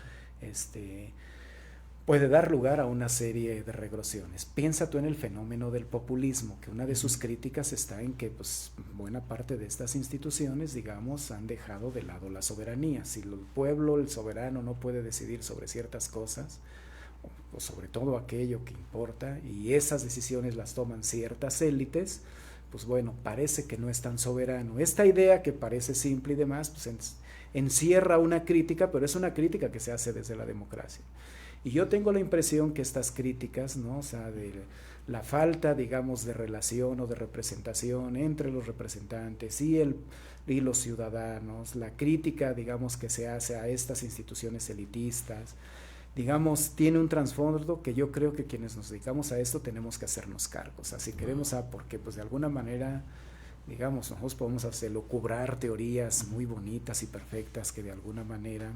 puede dar lugar a una serie de regresiones. Piensa tú en el fenómeno del populismo, que una de sus críticas está en que pues, buena parte de estas instituciones, digamos, han dejado de lado la soberanía. Si el pueblo, el soberano, no puede decidir sobre ciertas cosas, o sobre todo aquello que importa, y esas decisiones las toman ciertas élites, pues bueno, parece que no es tan soberano. Esta idea que parece simple y demás, pues encierra una crítica, pero es una crítica que se hace desde la democracia. Y yo tengo la impresión que estas críticas, ¿no? O sea, de la falta, digamos, de relación o de representación entre los representantes y los ciudadanos, la crítica, digamos, que se hace a estas instituciones elitistas, digamos, tiene un trasfondo que yo creo que quienes nos dedicamos a esto tenemos que hacernos cargo. O sea, si queremos, porque pues de alguna manera, digamos, nosotros podemos lucubrar teorías muy bonitas y perfectas que de alguna manera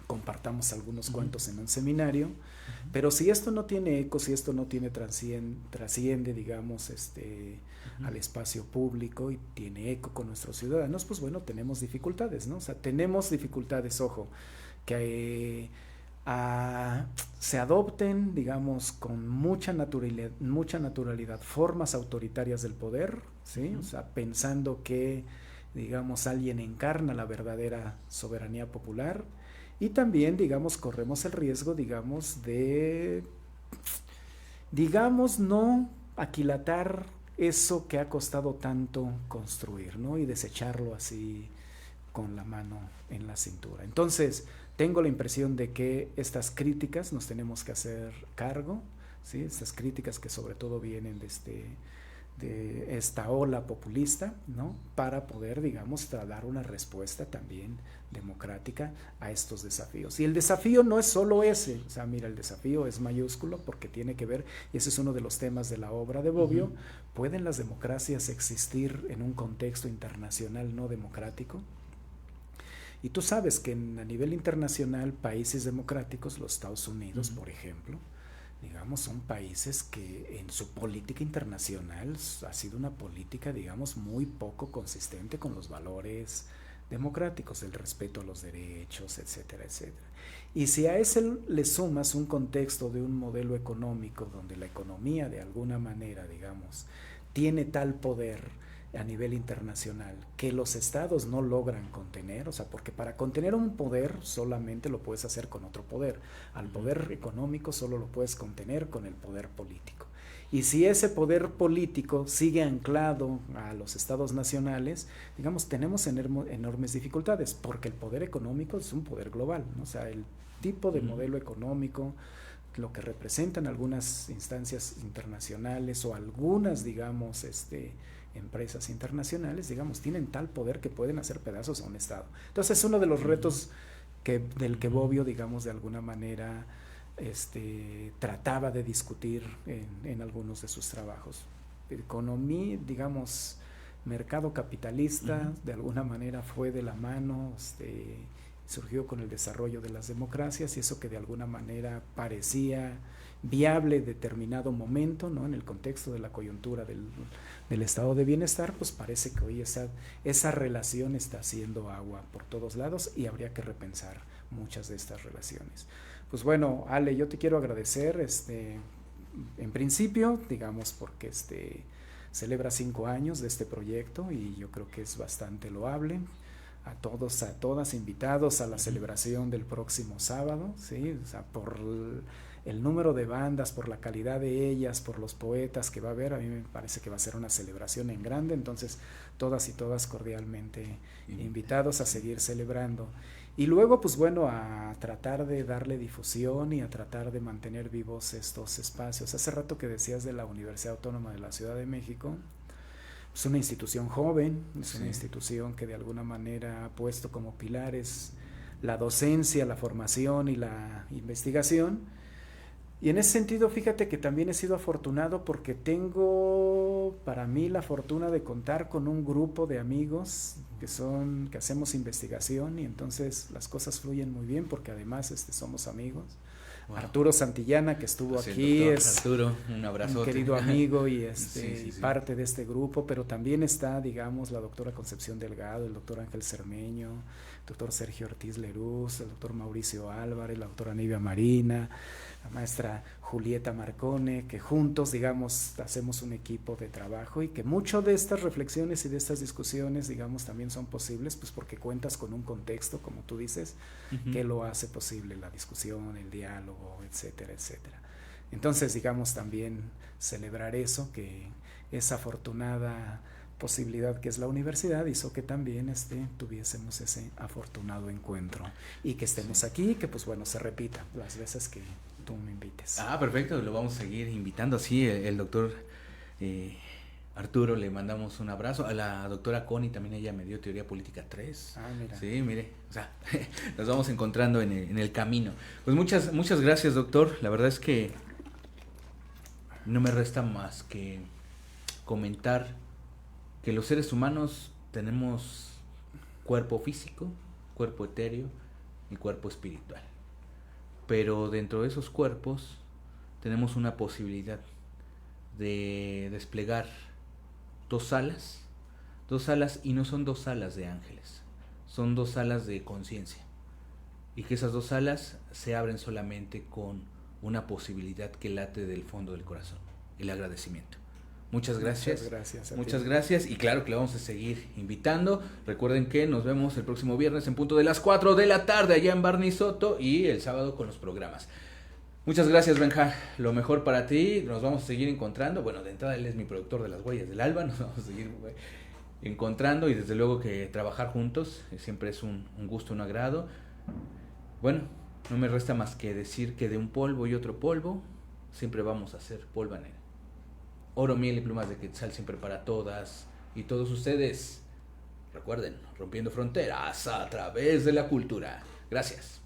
compartamos algunos cuentos en un seminario, pero si esto no tiene eco, si esto no tiene trasciende, digamos, al espacio público y tiene eco con nuestros ciudadanos, pues bueno, tenemos dificultades, ¿no? O sea, tenemos dificultades, ojo, que se adopten, digamos, con mucha naturalidad formas autoritarias del poder, ¿sí? O sea, pensando que, digamos, alguien encarna la verdadera soberanía popular. Y también, digamos, corremos el riesgo, digamos, de, digamos, no aquilatar eso que ha costado tanto construir, ¿no? Y desecharlo así con la mano en la cintura. Entonces, tengo la impresión de que estas críticas nos tenemos que hacer cargo, ¿sí? Estas críticas que sobre todo vienen de esta ola populista, ¿no? Para poder, digamos, dar una respuesta también democrática a estos desafíos. Y el desafío no es solo ese, o sea, mira, el desafío es mayúsculo porque tiene que ver, y ese es uno de los temas de la obra de Bobbio, ¿pueden las democracias existir en un contexto internacional no democrático? Y tú sabes que a nivel internacional, países democráticos, los Estados Unidos, por ejemplo, digamos, son países que en su política internacional ha sido una política, digamos, muy poco consistente con los valores democráticos, el respeto a los derechos, etcétera, etcétera. Y si a ese le sumas un contexto de un modelo económico donde la economía de alguna manera, digamos, tiene tal poder a nivel internacional que los estados no logran contener, o sea, porque para contener un poder solamente lo puedes hacer con otro poder, al poder económico solo lo puedes contener con el poder político. Y si ese poder político sigue anclado a los estados nacionales, digamos, tenemos enormes dificultades, porque el poder económico es un poder global, ¿no? O sea, el tipo de modelo económico, lo que representan algunas instancias internacionales o algunas, digamos, empresas internacionales, digamos, tienen tal poder que pueden hacer pedazos a un estado. Entonces es uno de los retos del que Bobbio, digamos, de alguna manera trataba de discutir en algunos de sus trabajos. Economía, digamos, mercado capitalista, de alguna manera fue de la mano, surgió con el desarrollo de las democracias, y eso que de alguna manera parecía viable en determinado momento, ¿no? En el contexto de la coyuntura del estado de bienestar, pues parece que hoy esa relación está haciendo agua por todos lados y habría que repensar muchas de estas relaciones. Pues bueno, Ale, yo te quiero agradecer, en principio, digamos, porque celebra 5 años de este proyecto y yo creo que es bastante loable. A todos, a todas, invitados a la celebración del próximo sábado, ¿sí? O sea, por el número de bandas, por la calidad de ellas, por los poetas que va a haber, a mí me parece que va a ser una celebración en grande, entonces todas y todas cordialmente invitados a seguir celebrando. Y luego, pues bueno, a tratar de darle difusión y a tratar de mantener vivos estos espacios. Hace rato que decías de la Universidad Autónoma de la Ciudad de México, es una institución joven, es una institución que de alguna manera ha puesto como pilares la docencia, la formación y la investigación. Y en ese sentido, fíjate que también he sido afortunado porque tengo para mí la fortuna de contar con un grupo de amigos que hacemos investigación, y entonces las cosas fluyen muy bien porque además somos amigos. Wow. Arturo Santillana, que estuvo aquí, es Arturo, un querido amigo y parte de este grupo, pero también está, digamos, la doctora Concepción Delgado, el doctor Ángel Cermeño, el doctor Sergio Ortiz Lerús, el doctor Mauricio Álvarez, la doctora Nivia Marina, la maestra Julieta Marcone, que juntos, digamos, hacemos un equipo de trabajo y que mucho de estas reflexiones y de estas discusiones, digamos, también son posibles, pues porque cuentas con un contexto, como tú dices, que lo hace posible, la discusión, el diálogo, etcétera, etcétera. Entonces, digamos, también celebrar eso, que esa afortunada posibilidad que es la universidad hizo que también tuviésemos ese afortunado encuentro y que estemos aquí, que pues bueno, se repita las veces que tú me invites. Perfecto, lo vamos a seguir invitando así. El doctor Arturo, le mandamos un abrazo. A la doctora Connie también, ella me dio Teoría Política 3. Mira. Sí, mire, o sea, nos vamos encontrando en el camino. Pues muchas gracias, doctor. La verdad es que no me resta más que comentar que los seres humanos tenemos cuerpo físico, cuerpo etéreo y cuerpo espiritual. Pero dentro de esos cuerpos tenemos una posibilidad de desplegar dos alas, y no son dos alas de ángeles, son dos alas de conciencia, y que esas dos alas se abren solamente con una posibilidad que late del fondo del corazón, el agradecimiento. Muchas gracias. Muchas gracias. Y claro que le vamos a seguir invitando. Recuerden que nos vemos el próximo viernes en punto de las 4 de la tarde allá en Barney Soto, y el sábado con los programas. Muchas gracias, Benja. Lo mejor para ti. Nos vamos a seguir encontrando. Bueno, de entrada él es mi productor de Las Huellas del Alba. Nos vamos a seguir encontrando, y desde luego que trabajar juntos siempre es un gusto, un agrado. Bueno, no me resta más que decir que de un polvo y otro polvo siempre vamos a hacer polva negra. Oro, miel y plumas de quetzal siempre para todas y todos ustedes. Recuerden, rompiendo fronteras a través de la cultura. Gracias.